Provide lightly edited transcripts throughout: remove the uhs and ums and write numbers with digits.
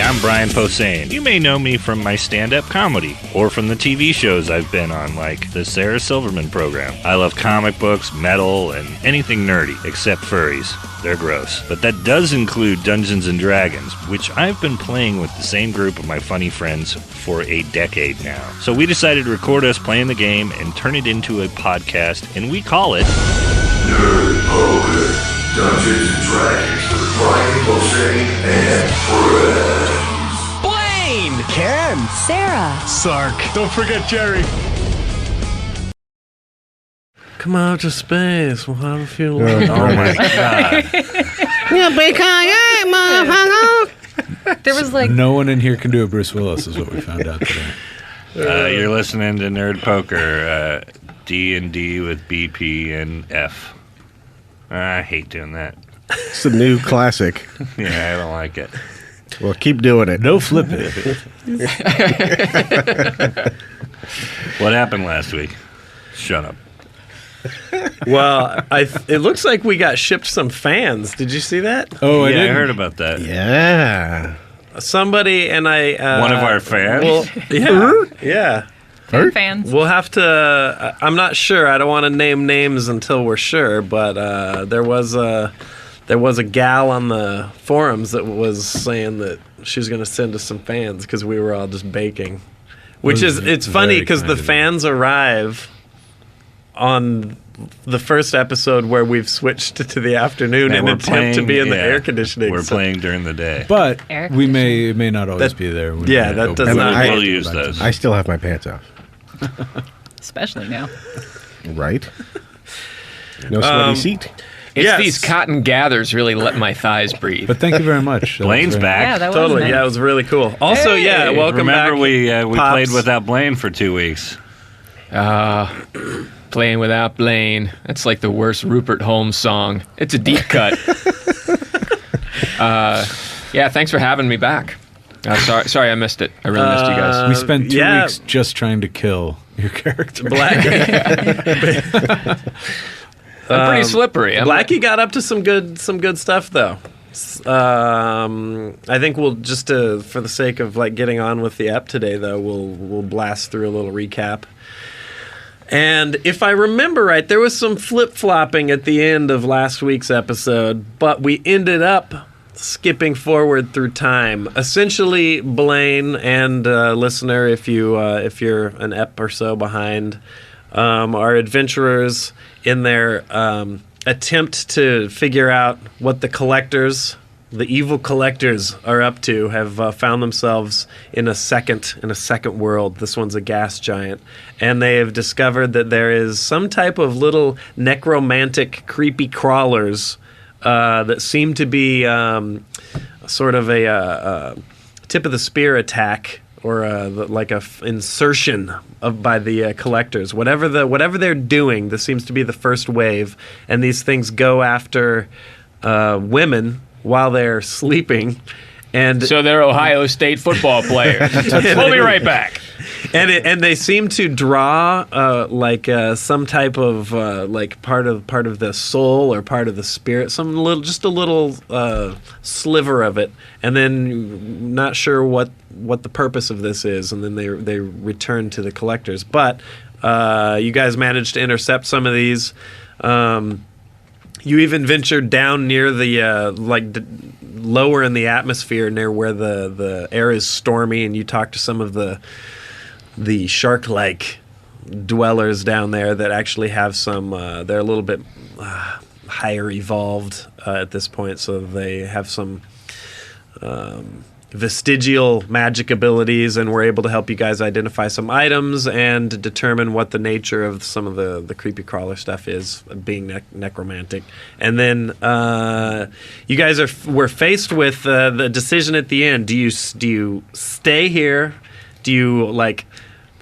I'm Brian Posehn. You may know me from my stand-up comedy, or from the TV shows I've been on, like the Sarah Silverman program. I love comic books, metal, and anything nerdy, except furries. They're gross. But that does include Dungeons & Dragons, which I've been playing with the same group of my funny friends for a decade now. So we decided to record us playing the game and turn it into a podcast, and we call it... Nerd Poker, Dungeons & Dragons with Brian Posehn and friends. Blaine! Ken! Sarah! Sark. Don't forget Gerry. Come out to space. We'll have a few. Oh my God. There was like... No one in here can do a Bruce Willis, is what we found out today. You're listening to Nerd Poker, D&D with BP and F. I hate doing that. It's a new classic. Yeah, I don't like it. Well, keep doing it. No flipping. What happened last week? Shut up. Well, it looks like we got shipped some fans. Did you see that? Oh, I didn't. heard about that. Yeah. Somebody and I... One of our fans? Well, yeah. Yeah. fans. We'll have to... I'm not sure. I don't want to name names until we're sure, but there was a gal on the forums that was saying that she's going to send us some fans because we were all just baking. Which is... It's funny because the fans arrive on the first episode where we've switched to the afternoon and attempt to be in the air conditioning. We're playing during the day. But we may not always be there. That does not... We'll use those. I still have my pants off. Especially now. Right? No sweaty seat. It's these cotton gathers really let my thighs breathe. But thank you very much. Blaine's back. Yeah, that was Totally. nice. Yeah, it was really cool. Also, welcome back. Remember we Pops. played without Blaine for 2 weeks. Playing without Blaine. That's like the worst Rupert Holmes song. It's a deep cut. Thanks for having me back. Sorry I missed it. I really missed you guys. We spent 2 weeks just trying to kill your character. I'm pretty slippery. Blackie got up to some good stuff though. I think we'll just for the sake of like getting on with the ep today though, we'll blast through a little recap. And if I remember right, there was some flip-flopping at the end of last week's episode, but we ended up skipping forward through time. Essentially, Blaine and listener, if you're an ep or so behind, our adventurers in their attempt to figure out what the evil collectors are up to, have found themselves in a second world. This one's a gas giant, and they have discovered that there is some type of little necromantic creepy crawlers that seem to be sort of a tip of the spear attack, or like a insertion by the collectors. Whatever they're doing, this seems to be the first wave, and these things go after women while they're sleeping. And so they're Ohio State football players. We'll be right back. And they seem to draw some type of like part of the soul or part of the spirit, a little sliver of it, and then not sure what the purpose of this is, and then they return to the collectors. But you guys managed to intercept some of these. You even ventured down near the lower in the atmosphere, near where the air is stormy, and you talked to some of the shark-like dwellers down there that actually have some. They're a little bit higher evolved at this point, so they have some vestigial magic abilities, and we're able to help you guys identify some items and determine what the nature of some of the creepy crawler stuff is, being necromantic. And then you guys were faced with the decision at the end. Do you stay here? Do you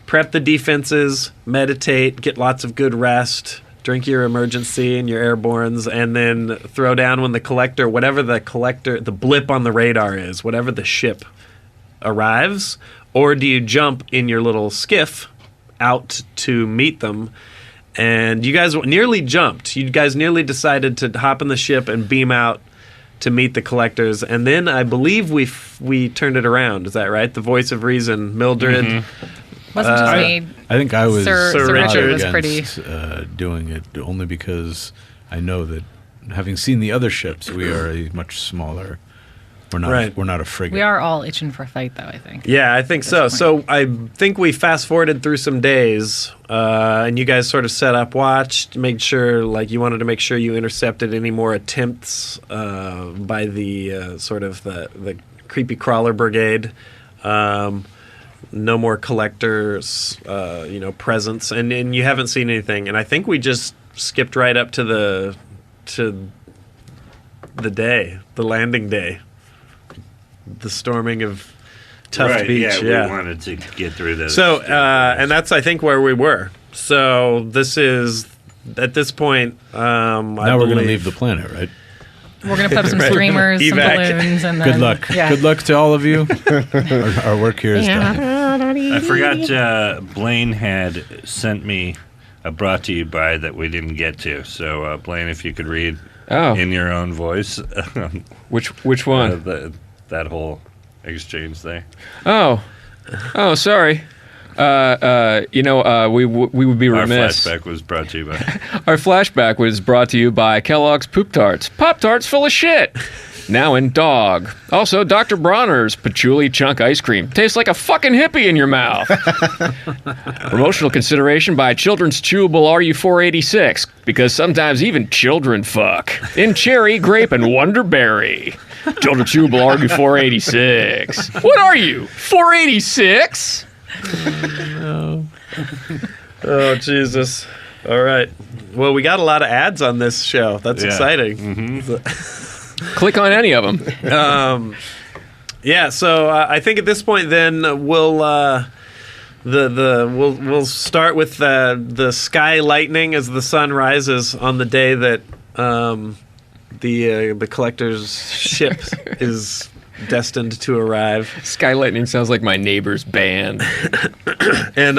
prep the defenses, meditate, get lots of good rest, drink your emergency and your airbornes, and then throw down when the blip on the radar is, whatever the ship arrives? Or do you jump in your little skiff out to meet them? And you guys nearly jumped. You guys nearly decided to hop in the ship and beam out to meet the collectors, and then I believe we turned it around. Is that right? The voice of reason, Mildred. Wasn't just me. I think I was Sir Richard was pretty. doing it only because I know that having seen the other ships, we are a much smaller. We're not. Right. We're not a frigate. We are all itching for a fight, though, I think. Yeah, I think so. point. So I think we fast forwarded through some days, and you guys sort of set up watch, made sure, like, you wanted to make sure you intercepted any more attempts by the sort of the creepy crawler brigade. No more collectors, presence, and you haven't seen anything. And I think we just skipped right up to the day, the landing day. The storming of Tuft Beach. We wanted to get through this. So, and that's, I think, where we were. So this is, at this point, now we're going to leave the planet, right? We're going to put up some streamers, some Evac. balloons, and then... Good luck. Yeah. Good luck to all of you. Our work here is done. I forgot Blaine had sent me a brought to you by that we didn't get to. So, Blaine, if you could read in your own voice. Which one? That whole exchange there. Oh, sorry. We would be remiss. Our flashback was brought to you by... Our flashback was brought to you by Kellogg's Poop Tarts. Pop Tarts full of shit. Now in dog. Also, Dr. Bronner's Patchouli Chunk Ice Cream. Tastes like a fucking hippie in your mouth. Promotional consideration by Children's Chewable RU486. Because sometimes even children fuck. In cherry, grape, and wonderberry. Children's Chewable RU486. What are you? 486? Oh, Jesus. All right. Well, we got a lot of ads on this show. That's exciting. Mm-hmm. Click on any of them. So I think at this point, then we'll we'll start with the sky lightning as the sun rises on the day that the collector's ship is destined to arrive. Sky Lightning sounds like my neighbor's band. And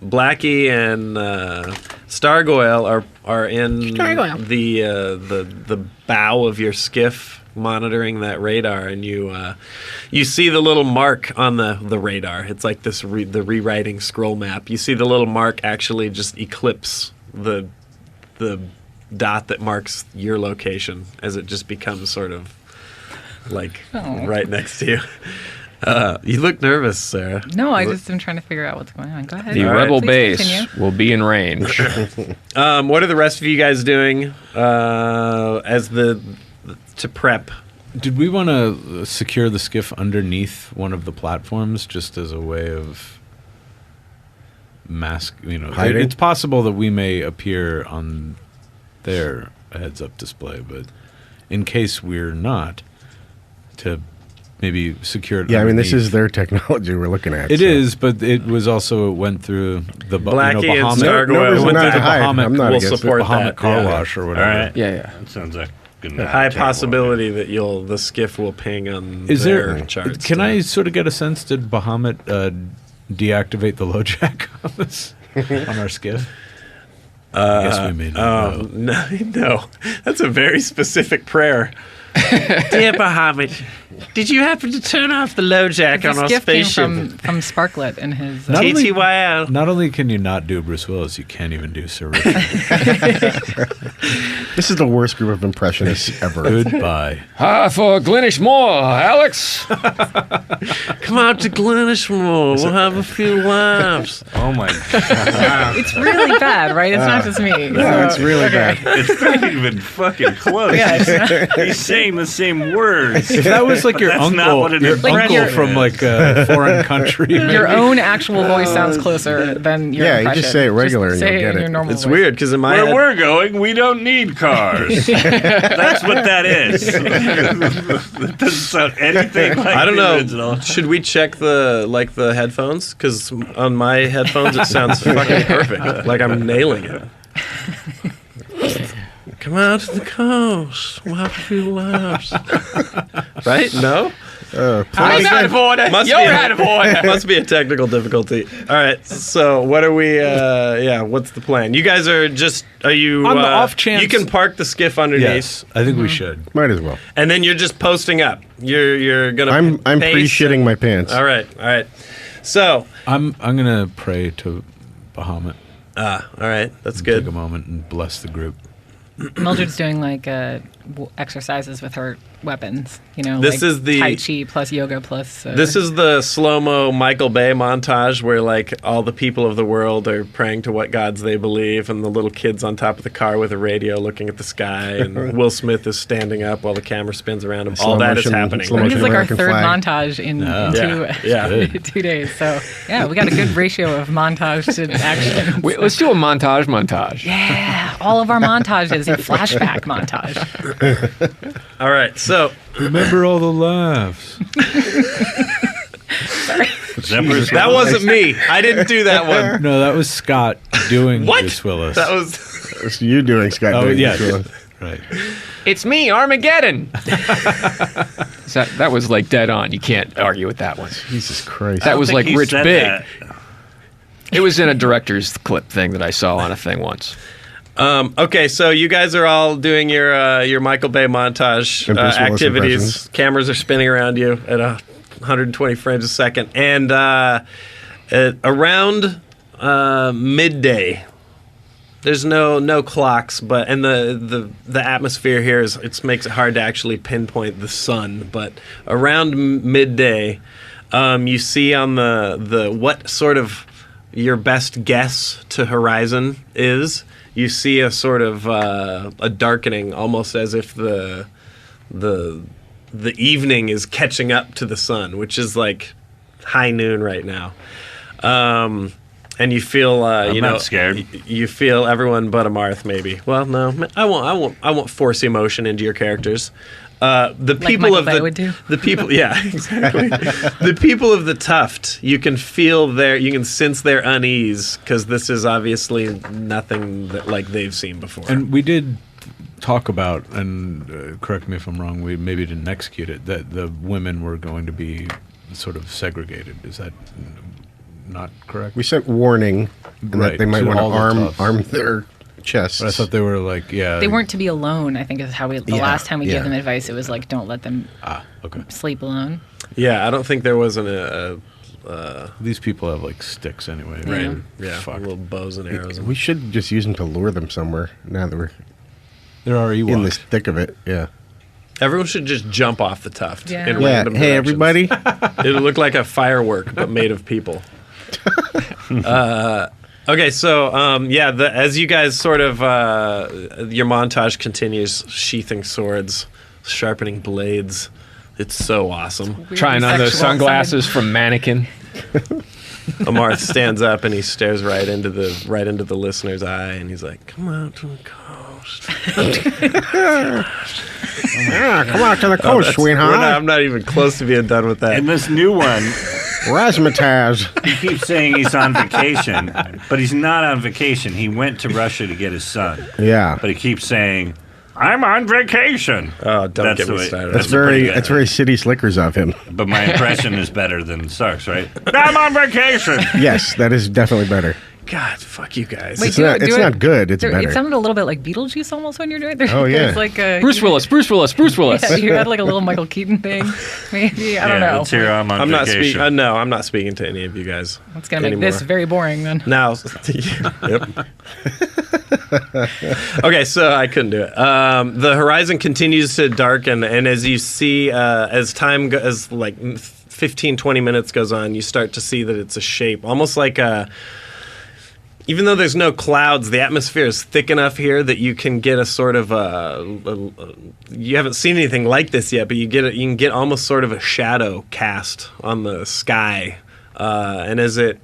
Blackie and Stargoyle are in the bow of your skiff, monitoring that radar, and you see the little mark on the radar. It's like this the rewriting scroll map. You see the little mark actually just eclipse the dot that marks your location as it just becomes sort of like right next to you. You look nervous, Sarah. No, I just am trying to figure out what's going on. Go ahead. The Rebel Please base continue. will be in range. What are the rest of you guys doing to prep? Did we want to secure the skiff underneath one of the platforms just as a way of hiding? It's possible that we may appear on their heads-up display, but in case we're not, to maybe secure it. Yeah, I mean, this underneath. is their technology we're looking at. It is, but it was also it went through the Blackie and Bahamut. Stargoyle No reason went not through to the hide. Bahamut. I'm not We'll against it. support Bahamut that. car Yeah. wash or All whatever. right. Yeah. That sounds like good. A high possibility that the skiff will ping on Is their there? charts. Can I sort of get a sense? Did Bahamut deactivate the LoJack on this on our skiff? I guess we may not know. No, that's a very specific prayer. Dear Bahamut, did you happen to turn off the LoJack on This our gift came spaceship? from Sparklet in his... Not only- TTYL. Not only can you not do Bruce Willis, you can't even do Sir Richard. This is the worst group of impressionists ever. Goodbye. For Glennish Moore, Alex. Come out to Glenishmore. We'll have a few laughs. Oh my god. It's really bad, right? It's not just me. No, it's really bad. It's not even fucking close. Yeah, it's not- He's saying the same words. If that was like your That's not uncle, what an your impression uncle is. from like a foreign country. Your own actual voice sounds closer than your Yeah, you impression. just say it regular and say you'll get in it. your normal It's voice. weird because in my Where head, we're going, we don't need cars. That's what that is. That doesn't sound anything like I don't the know. original. Should we check the headphones? Because on my headphones it sounds fucking perfect. Like I'm nailing it. Come out to the coast. We'll have a few laughs. Right? No? I'm out of order. You're out of order. Must be a technical difficulty. All right, so what are we? What's the plan? You guys are you On the off chance- you can park the skiff underneath, Yes, I think we should. Might as well. and then you're just posting up. You're gonna. I'm pace pre-shitting and- my pants. All right. So, I'm gonna pray to Bahamut. all right, that's Take a good. moment and bless the group. Mildred's doing like exercises with her weapons. This like is the- Tai Chi plus yoga plus. This is the slow-mo Michael Bay montage where, like, all the people of the world are praying to what gods they believe, and the little kid's on top of the car with a radio looking at the sky, and Will Smith is standing up while the camera spins around him. All that is happening. slow I think it's like our American third flag. montage in Yeah. 2 days. So yeah, we got a good ratio of montage to action. Wait, let's do a montage. Yeah, all of our montages, flashback montage. All right, so Remember all the laughs. Zephyr's that wasn't me. I didn't do that one. No, that was Scott doing What? Bruce Willis. That was. It's you doing, Scott. Oh, doing yeah. this one. Right. It's me, Armageddon. That was like dead on. You can't argue with that one. Jesus Christ. That was think like he Rich said Big. that. It was in a director's clip thing that I saw on a thing once. Okay, so you guys are all doing your Michael Bay montage And Bruce Willis activities. impressions. Cameras are spinning around you at 120 frames a second, and at around midday. There's no clocks, but and the atmosphere here makes it hard to actually pinpoint the sun. But around midday, you see on the what sort of your best guess to horizon is. You see a sort of a darkening, almost as if the evening is catching up to the sun, which is like high noon right now. And you feel, I'm not scared. You feel everyone but Amarth, maybe. Well, no, I won't force emotion into your characters. The people Michael of Bay the would do? the people, yeah, exactly. The people of the Tuft, you can you can sense their unease because this is obviously nothing that like they've seen before. And we did talk about, and correct me if I'm wrong, we maybe didn't execute it, that the women were going to be sort of segregated. Is that not correct? We sent warning and Right, that they might to want all the to toughs. arm their chests. But I thought they were like, yeah. They weren't to be alone. I think is how the Yeah, last time we yeah. gave them advice, it was like don't let them Okay. sleep alone. Yeah, I don't think there wasn't a These people have like sticks anyway. Right. yeah, Fuck. little bows and arrows. We should just use them to lure them somewhere now that we're There are Ewoks. in the thick of it. Yeah. Everyone should just jump off the Tuft. Yeah. In Yeah. random Hey, directions. everybody. It'll look like a firework, but made of people. Okay, so as you guys sort of your montage continues, sheathing swords, sharpening blades. It's so awesome. Weirdly Trying on those sexual sunglasses from Mannequin. Amarth stands up and he stares right into the listener's eye, and he's like, "Come out to the coast." Come out to the coast, sweetheart. I'm not even close to being done with that. And this new one, Razzmatazz. he keeps saying he's on vacation, but he's not on vacation. He went to Russia to get his son. Yeah. But he keeps saying, I'm on vacation. Oh, don't That's get the me way- started. That's pretty very good. that's very city slickers of him. But my impression is better than Sark's, right? I'm on vacation. Yes, that is definitely better. God, fuck you guys. Wait, It's not good. It's better. It sounded a little bit like Beetlejuice almost when you're doing it. Oh, yeah. There's like a, Bruce Willis. Yeah, you had like a little Michael Keaton thing. Maybe I don't know. Let's hear I'm on I'm not vacation. speaking. No, I'm not speaking to any of you guys. It's gonna make anymore. this very boring then. Now, yep. Okay, so I couldn't do it. The horizon continues to darken, and as you see, as time as like 15, 20 minutes goes on, you start to see that it's a shape, almost like a. Even though there's no clouds, the atmosphere is thick enough here that you can get a sort of you haven't seen anything like this yet, but you can get almost sort of a shadow cast on the sky, and as it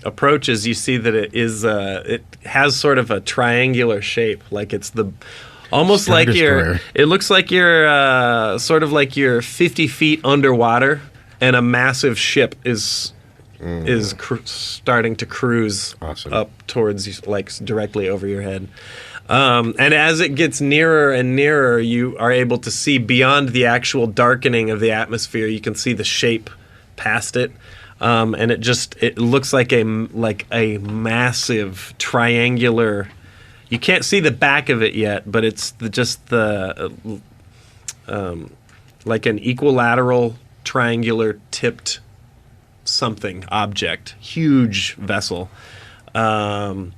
approaches, you see that it has sort of a triangular shape, like it's almost Star like Destroyer. it looks like you're sort of like you're 50 feet underwater, and a massive ship is is starting to cruise Awesome. up towards, like, directly over your head. And as it gets nearer and nearer, you are able to see beyond the actual darkening of the atmosphere. You can see the shape past it, and it looks like a massive triangular. You can't see the back of it yet, but it's like an equilateral, triangular tipped something object, huge vessel. And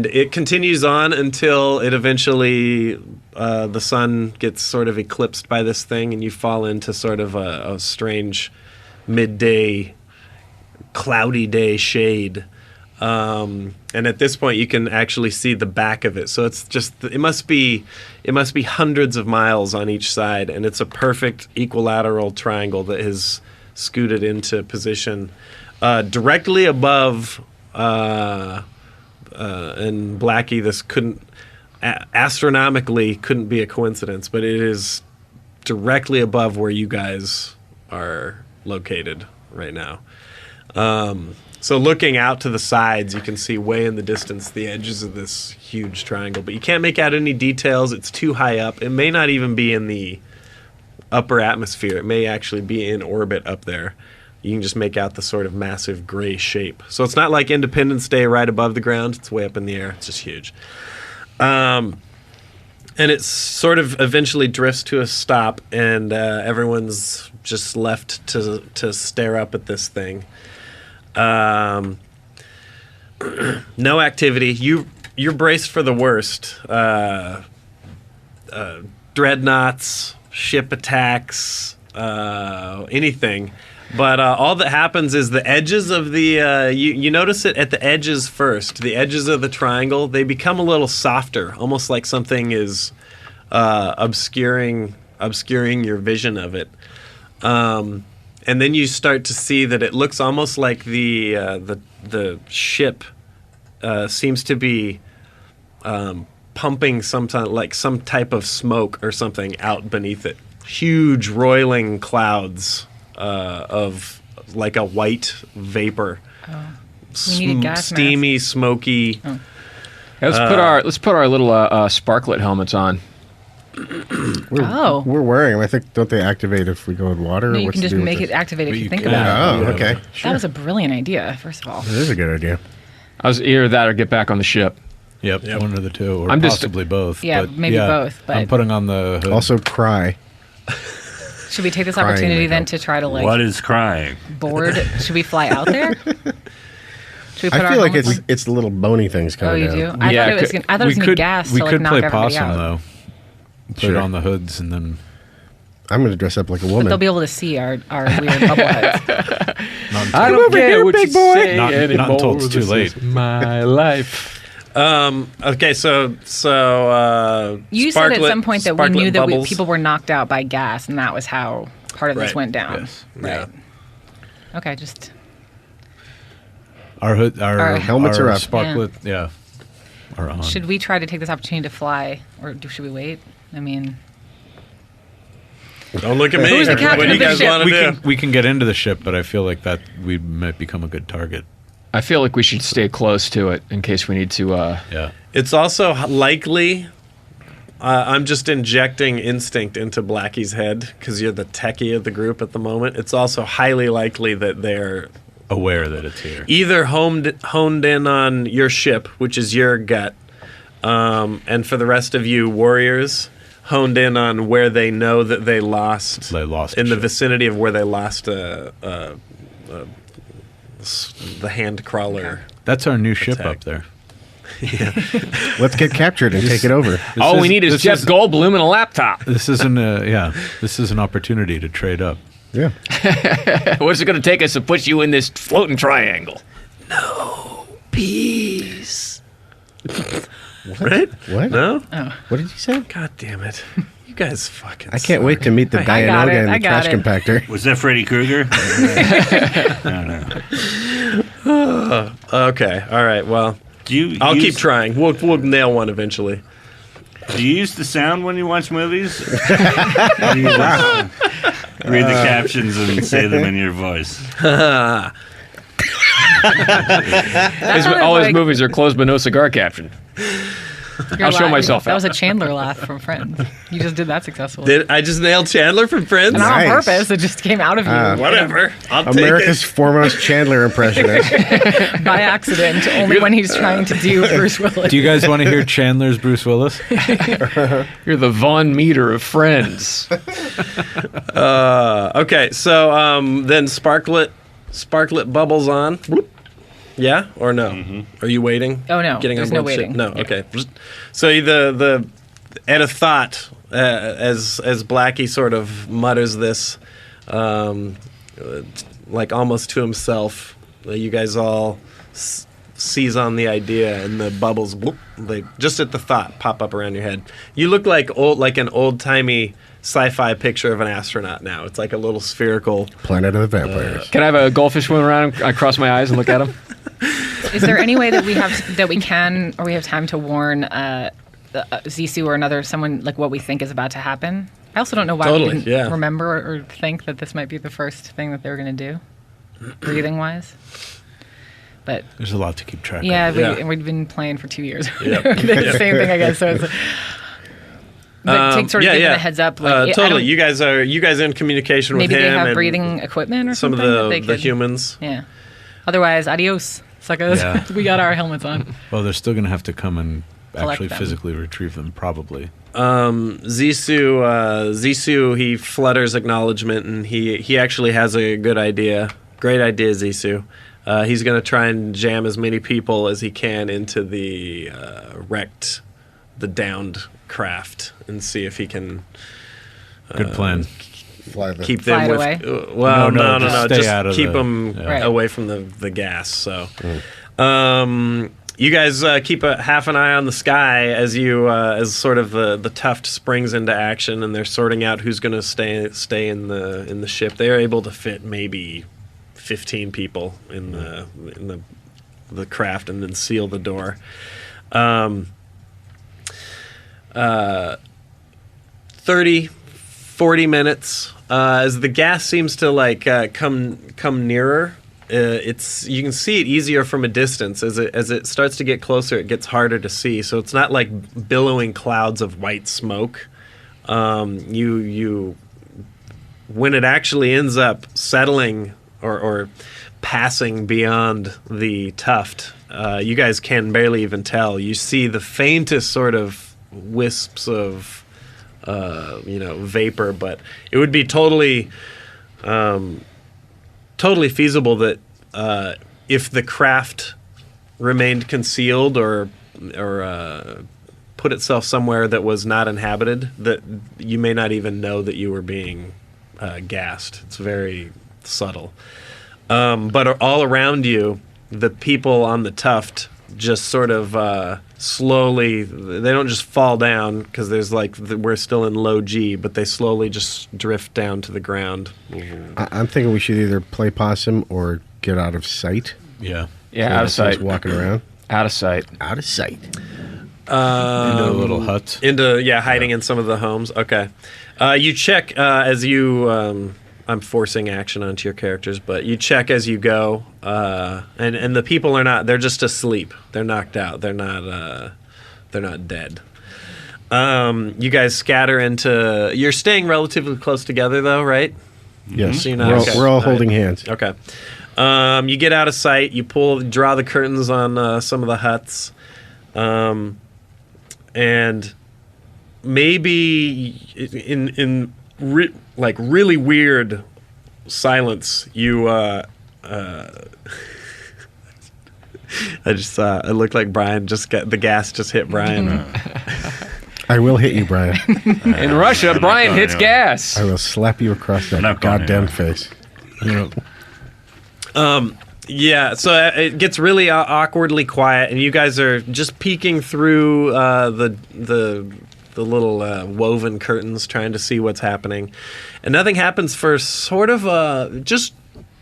it continues on until it eventually, the sun gets sort of eclipsed by this thing, and you fall into sort of a strange midday, cloudy day shade. And at this point, you can actually see the back of it. So it must be hundreds of miles on each side, and it's a perfect equilateral triangle that has scooted into position directly above. And Blackie, this astronomically couldn't be a coincidence, but it is directly above where you guys are located right now. So looking out to the sides, you can see way in the distance the edges of this huge triangle, but you can't make out any details. It's too high up. It may not even be in the upper atmosphere. It may actually be in orbit up there. You can just make out the sort of massive gray shape. So it's not like Independence Day right above the ground. It's way up in the air. It's just huge. And it sort of eventually drifts to a stop, and everyone's just left to stare up at this thing. No activity. You're braced for the worst. Dreadnoughts, ship attacks, anything. But all that happens is the edges of the you notice it at the edges first. The edges of the triangle, they become a little softer, almost like something is obscuring your vision of it. And then you start to see that it looks almost like the ship seems to be pumping some type of smoke or something out beneath it. Huge roiling clouds of like a white vapor. Oh. We need a gas steamy, mask. smoky. Oh. Yeah, let's put our little sparklet helmets on. We're wearing them. I think, don't they activate if we go in water? No, or you what's can the just deal make with it activate if you think this? about it. Oh, okay. That was a brilliant idea, first of all. It is a good idea. I was either that or get back on the ship. Yep, one of the two, or I'm just- possibly both. Yeah, but maybe both, but- I'm putting on the hood. Also, cry. Should we take this Crying opportunity might then help. to try to What is crying? board? Should we fly out there? Should we put I our feel like helmets it's the little bony things on? Oh, coming you down. do? I thought it was going to be gas We to could knock play everybody possum out. though. Put Sure. it on the hoods and then I'm going to dress up like a woman. But they'll be able to see our weird bubble heads. I don't care what you say Not anymore. until it's too This late. is my life. Okay, so You said at some point that we knew that bubbles. people were knocked out by gas, and that was how part of this Right. went down. Yes. Yeah. Okay, just our helmets are up. Sparklet, yeah. Are on. should we try to take this opportunity to fly, or should we wait? I mean, Don't look at me. Who's the captain What do of you the guys ship? want to do? We can get into the ship, but I feel like that we might become a good target. I feel like we should stay close to it in case we need to. Yeah. It's also likely. I'm just injecting instinct into Blackie's head because you're the techie of the group at the moment. It's also highly likely that they're Aware that it's here. either honed in on your ship, which is your gut, and for the rest of you warriors, honed in on where they know that they lost. They lost in a the ship. vicinity of where they lost the hand crawler. That's our new ship Attack. up there. Let's get captured and take it over. All we need is this Jeff is- Goldblum and a laptop. This isn't this is an opportunity to trade up. Yeah. What's it going to take us to put you in this floating triangle? Peace. Right? What? No? What did you say? God damn it. You guys fucking I can't wait to meet the I got it, Dianoga and I the got trash it. compactor. Was that Freddy Krueger? I don't know. Okay. All right. Well, I'll keep trying. We'll nail one eventually. Do you use the sound when you watch movies? Or do you just read the captions and say them in your voice? All his movies are closed but no cigar caption. I'll show myself That out. was a Chandler laugh from Friends. You just did that successfully. I just nailed Chandler from Friends? Not Nice. on purpose. It just came out of you. Whatever. I'll America's take foremost Chandler impressionist. By accident, only when he's trying to do Bruce Willis. Do you guys want to hear Chandler's Bruce Willis? You're the Von Meter of Friends. Okay, so then Sparklet bubbles on. Yeah or no? Are you waiting? Oh, no. Getting There's on board no the ship? waiting. No. Okay. So the at a thought as Blackie sort of mutters this, like almost to himself, you guys all seize on the idea, and the bubbles, whoop, they just at the thought pop up around your head. You look like an old timey sci-fi picture of an astronaut now. It's like a little spherical. Planet of the Vampires. Can I have a goldfish swim around? I cross my eyes and look at him. Is there any way that we have time to warn Zissou or someone like what we think is about to happen? I also don't know why we didn't remember or think that this might be the first thing that they were going to do, breathing wise. But There's a lot to keep track of. and we've been playing for 2 years. Yep. The same thing, I guess. So it's. But take sort of give them a heads up. Like, totally. You guys are in communication with him. Maybe they have and breathing equipment or some something. of that the humans. Yeah. Otherwise, adios, suckers. Yeah. We got our helmets on. Well, they're still going to have to come and Collect actually them. physically retrieve them, probably. Zissou, he flutters acknowledgement, and he actually has a good idea. Great idea, Zissou. He's going to try and jam as many people as he can into the downed craft and see if he can Good plan. keep Fly them it with. away? No. just stay Just out of keep the- them yeah. away from the gas. So, you guys keep a half an eye on the sky as as sort of the Tuft springs into action, and they're sorting out who's going to stay in the ship. They are able to fit maybe 15 people in the craft, and then seal the door. 30-40 minutes as the gas seems to come nearer. You can see it easier from a distance. As it starts to get closer, it gets harder to see. So it's not like billowing clouds of white smoke. You when it actually ends up settling or passing beyond the Tuft, you guys can barely even tell. You see the faintest sort of wisps of vapor, but it would be totally feasible that if the craft remained concealed or put itself somewhere that was not inhabited, that you may not even know that you were being gassed. It's very subtle. But all around you, the people on the Tuft just sort of slowly, they don't just fall down because we're still in low G, but they slowly just drift down to the ground. I'm thinking we should either play possum or get out of sight. Yeah. Yeah, out of sight. Walking around. Out of sight. Out of sight. Into the little huts. Hiding in some of the homes. Okay. You check as you... I'm forcing action onto your characters, but you check as you go, and the people are not. They're just asleep. They're knocked out. They're not dead. You guys scatter into. You're staying relatively close together, though, right? Yes. So We're all holding hands. Okay. You get out of sight. You draw the curtains on some of the huts, and maybe in really weird silence, you I looked like Brian the gas just hit Brian. I will hit you, Brian. In Russia, Brian hits gas. I will slap you across that not going goddamn anywhere. face. Yeah, so it gets really awkwardly quiet, and you guys are just peeking through the little woven curtains, trying to see what's happening, and nothing happens for sort of just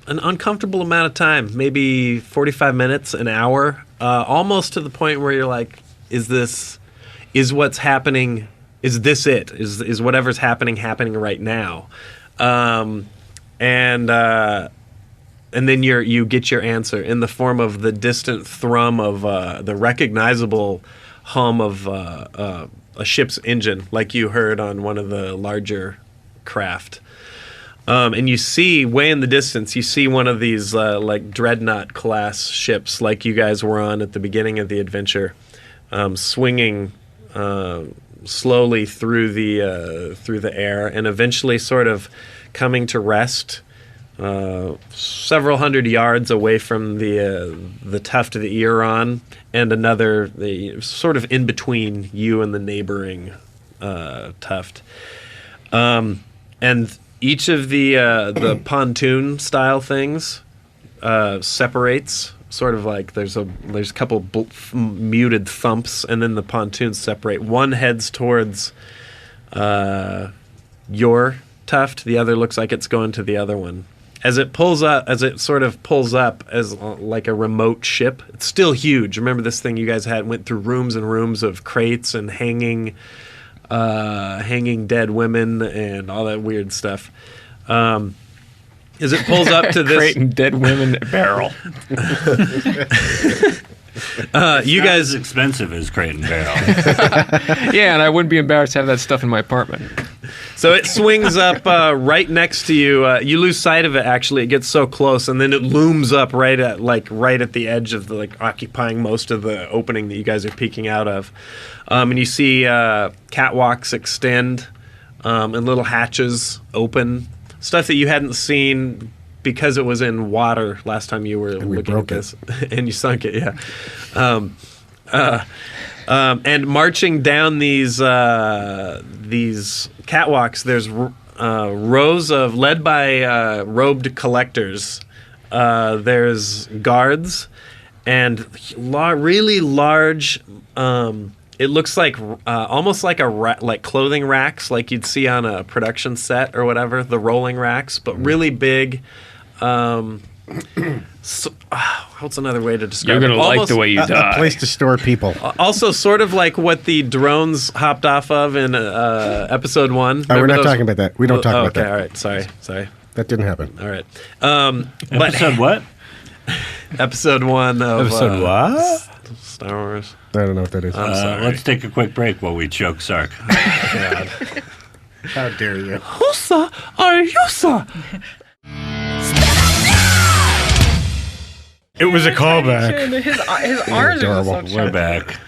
an uncomfortable amount of time, maybe 45 minutes, an hour, almost to the point where you're like, is what's happening? Is this it? Is whatever's happening right now? And and then you get your answer in the form of the distant thrum of the recognizable hum of a ship's engine, like you heard on one of the larger craft. And you see, way in the distance, you see one of these like dreadnought class ships, like you guys were on at the beginning of the adventure, swinging slowly through the air, and eventually sort of coming to rest several hundred yards away from the tuft that you're on, and another sort of in between you and the neighboring tuft. And each of the pontoon style things separates, sort of like there's a couple muted thumps, and then the pontoons separate. One heads towards your tuft. The other looks like it's going to the other one. As it sort of pulls up as like a remote ship. It's still huge. Remember this thing you guys went through rooms and rooms of crates and hanging dead women and all that weird stuff. As it pulls up to this crate and dead women barrel. You guys as expensive as Crate and Barrel. Yeah, and I wouldn't be embarrassed to have that stuff in my apartment. So it swings up right next to you. You lose sight of it. Actually, it gets so close, and then it looms up right at the edge of occupying most of the opening that you guys are peeking out of. And you see catwalks extend, and little hatches open. Stuff that you hadn't seen because it was in water last time you were looking at this, and you sunk it. Yeah. And marching down these catwalks, there's rows of led by robed collectors. There's guards and really large. It looks like almost like like clothing racks, like you'd see on a production set or whatever. The rolling racks, but really big. What's another way to describe it? You're going to like the way you die. A place to store people. Also, sort of like what the drones hopped off of in episode 1. We're not talking about that. We don't talk about that. Okay, all right. Sorry. That didn't happen. All right. Episode what? Episode 1 of... Episode what? Star Wars. I don't know what that is. I'm sorry. Let's take a quick break while we choke Sark. God. How dare you? Who, sir, are you, sir? It was a callback. His arms are so We're chubby. back.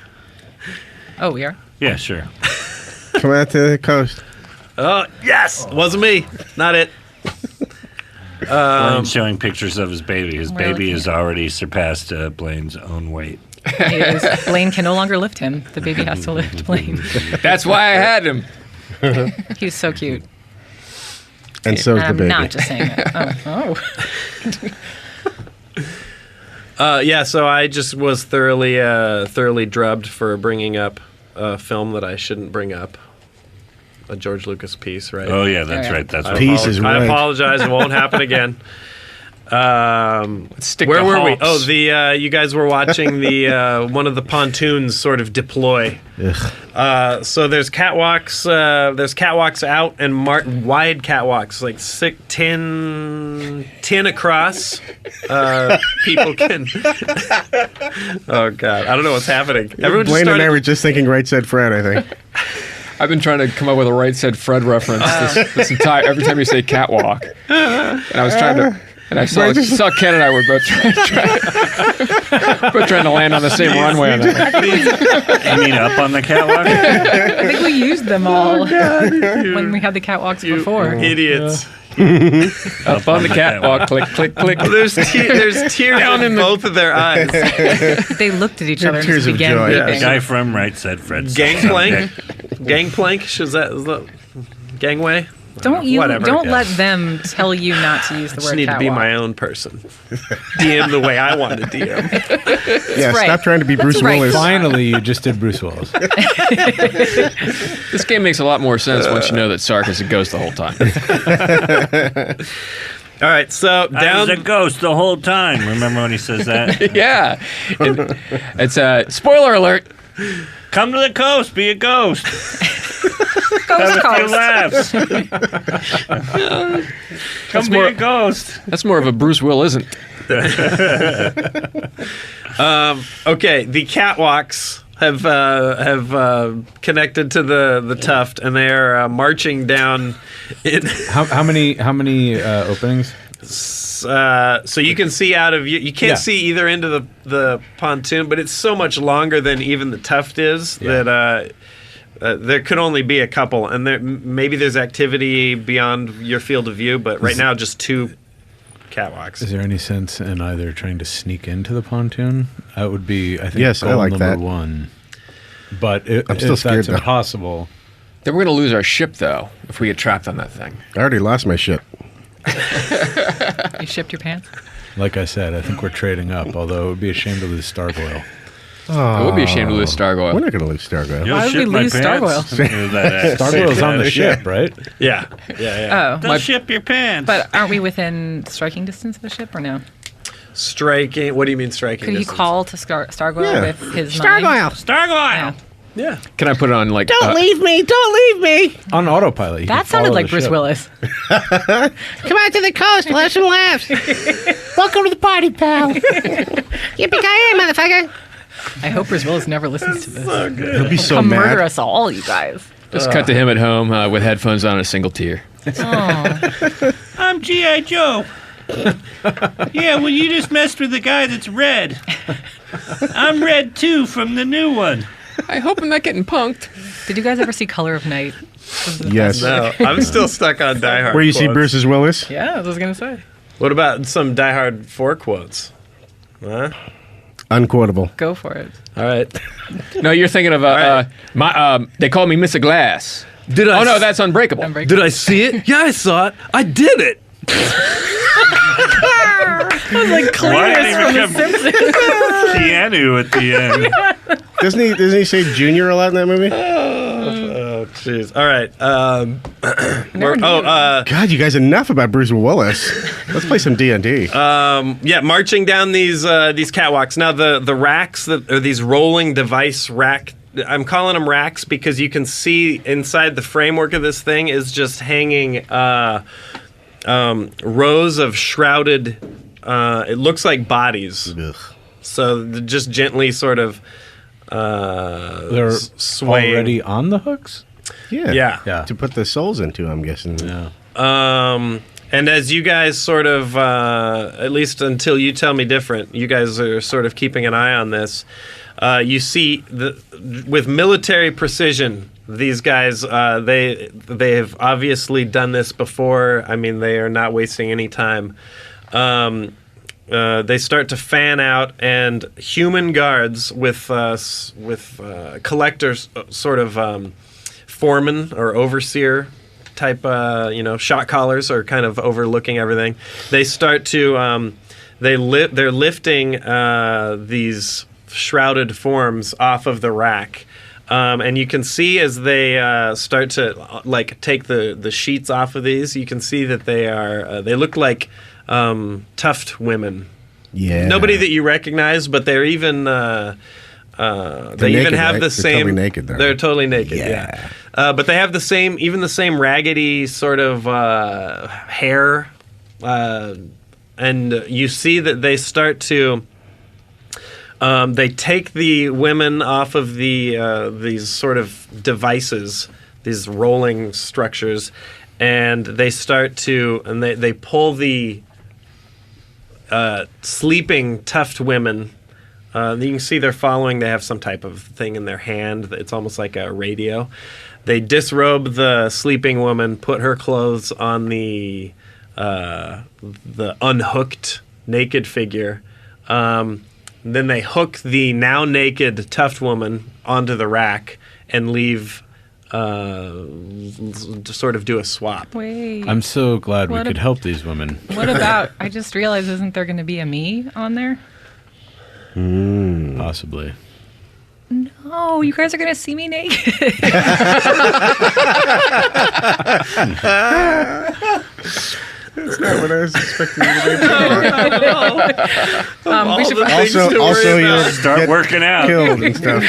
Oh, we are? Yeah, sure. Come out to the coast. Oh, yes! Wasn't me. Not it. Blaine's showing pictures of his baby. His We're baby looking has already surpassed Blaine's own weight. Blaine can no longer lift him. The baby has to lift Blaine. That's why I had him. He's so cute. And so is the I'm baby. not just saying that. Yeah, so I just was thoroughly drubbed for bringing up a film that I shouldn't bring up. A George Lucas piece, right? Oh, yeah, that's All right. right. That's I what Piece is I right. apologize. It won't happen again. Stick Where to were we? hops. Oh, you guys were watching the one of the pontoons sort of deploy. So there's catwalks. There's catwalks out and wide catwalks, like 10 across. People can. Oh God, I don't know what's happening. Everyone just Blaine and I started. were just thinking right said Fred, I think. I've been trying to come up with a Right Said Fred reference this entire every time you say catwalk, and I was trying to, and I saw Ken and I were both trying to land on the same runway on that. You mean up on the catwalk? I think we used them all when we had the catwalks before. Idiots. Up on the catwalk, click, click, click. There's tears down in both of their eyes. They looked at each other and Tears just of began joy. weeping. The guy from Right Said Fred. Gangplank. Gangplank. Is that gangway? Don't Whatever. let them tell you not to use the I just word need to be catwalk. my own person. DM the way I want to DM. Yeah, right. stop trying to be Bruce right. Willis. Finally, you just did Bruce Willis. This game makes a lot more sense once you know that Sark is a ghost the whole time. All right, so I was down. a ghost the whole time. Remember when he says that? Yeah, it's a spoiler alert. Come to the coast, be a ghost. Ghost coast. Laughs. Come be a ghost. That's more of a Bruce Will, isn't? Okay, the catwalks have connected to the tuft, and they are marching down. How many openings? So you can see out of you can't see either end of the pontoon, but it's so much longer than even the tuft is that there could only be a couple, and maybe there's activity beyond your field of view, but right now just two catwalks. Is there any sense in either trying to sneak into the pontoon? That would be, I think, yes, goal I like number that. one. But I'm still if scared, that's though. impossible, Then we're going to lose our ship, though, if we get trapped on that thing. I already lost my ship. You shipped your pants? like I said, I think we're trading up, although it would be a shame to lose Stargoyle. It would be a shame to lose Stargoyle. We're not going to lose Stargoyle. You'll Why would we ship my lose pants? Stargoyle's on the ship, right? Yeah. Oh, Don't ship your pants. but aren't we within striking distance of the ship or no? Striking. What do you mean striking? Could he distance? call to Stargoyle Yeah. with his mind? Stargoyle. Yeah. Can I put it on, like... Don't leave me! Don't leave me! On autopilot. he That could sounded follow like the Bruce ship. Willis. Come out to the coast. We'll have some laughs. Welcome to the party, pal. Yippee-ki-yay, motherfucker. I hope Bruce Willis never listens to this. He'll be so Come mad. murder us all, you guys. Just cut to him at home with headphones on and a single tear. Oh. I'm G.I. Joe. Yeah, well, you just messed with the guy that's red. I'm red, too, from the new one. I hope I'm not getting punked. Did you guys ever see Color of Night? Yes. No, I'm still stuck on Die Hard. Where you see quotes. Bruce's Willis? Yeah, I was going to say. What about some Die Hard 4 quotes? Huh? Unquotable. Go for it. All right. No, you're thinking of they call me Mr. Glass. Did I? Oh no, that's Unbreakable. Did I see it? Yeah, I saw it. I did it. Like Cletus from The Simpsons. Keanu at the end. Doesn't he say Junior a lot in that movie? Oh, jeez. All right. God, you guys, enough about Bruce Willis. Let's play some D&D. Yeah, marching down these catwalks. Now the racks that are these rolling device rack. I'm calling them racks because you can see inside the framework of this thing is just hanging rows of shrouded. It looks like bodies. Ugh. So just gently sort of They're swaying. already on the hooks? Yeah. Yeah. To put the souls into, I'm guessing. Yeah. And as you guys sort of, at least until you tell me different, you guys are sort of keeping an eye on this. You see, with military precision, these guys, they have obviously done this before. I mean, they are not wasting any time. They start to fan out, and human guards with collectors, sort of foreman or overseer type, shot callers are kind of overlooking everything. They start to they're lifting these shrouded forms off of the rack. And you can see as they start to take the sheets off of these, you can see that they look like tuft women. Yeah. Nobody that you recognize, but they're even they even naked, have right? the They're same. totally naked, though. They're totally naked. Yeah. But they have the same raggedy sort of hair, and you see that they start to. They take the women off of these sort of devices, these rolling structures, and they start to they pull the sleeping tuft women. You can see they're following. They have some type of thing in their hand. It's almost like a radio. They disrobe the sleeping woman, put her clothes on the unhooked naked figure. Then they hook the now naked tuft woman onto the rack and leave, to sort of do a swap. Wait. I'm so glad we What could help these women. What about, I just realized, isn't there going to be a me on there? Possibly. No, you guys are going to see me naked. That's not what I was expecting you to do. We should Also, you'll Start get working out. killed and stuff.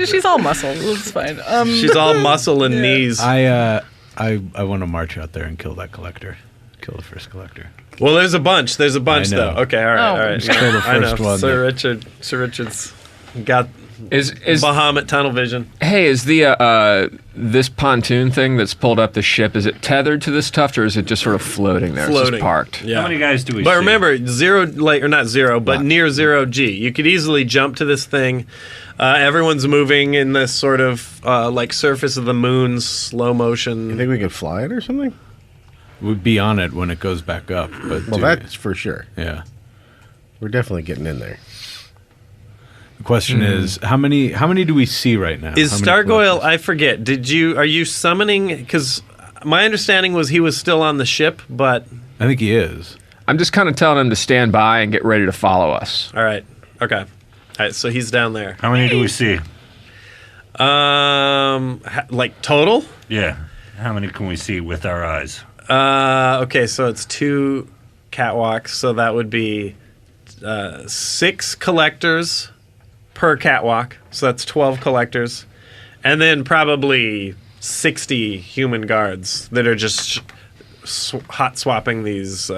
she's all muscle. It's fine. She's all muscle and knees. I want to march out there and kill that collector. Kill the first collector. Well, there's a bunch. There's a bunch, I though. know. Okay, all right, Oh. all right. Just kill the I know. first one. Sir Richard's got Is Bahamut tunnel vision. hey, is the this pontoon thing that's pulled up the ship, is it tethered to this tuft or is it just sort of floating there? It's Floating. just parked. Yeah. How many guys do we But see? remember, not zero, but near zero G. You could easily jump to this thing. Everyone's moving in this sort of like surface of the moon, slow motion. You think we could fly it or something? We'd be on it when it goes back up. But Well, that's for sure. yeah. We're definitely getting in there. The question is, how many do we see right now? Is How many Stargoyle? collectors? I forget. Are you summoning? Because my understanding was he was still on the ship, but I think he is. I'm just kind of telling him to stand by and get ready to follow us. all right, okay, all right. So he's down there. How many do we see? Like total? Yeah. How many can we see with our eyes? Okay, so it's 2 catwalks, so that would be 6 collectors per catwalk. So that's 12 collectors, and then probably 60 human guards that are just hot swapping these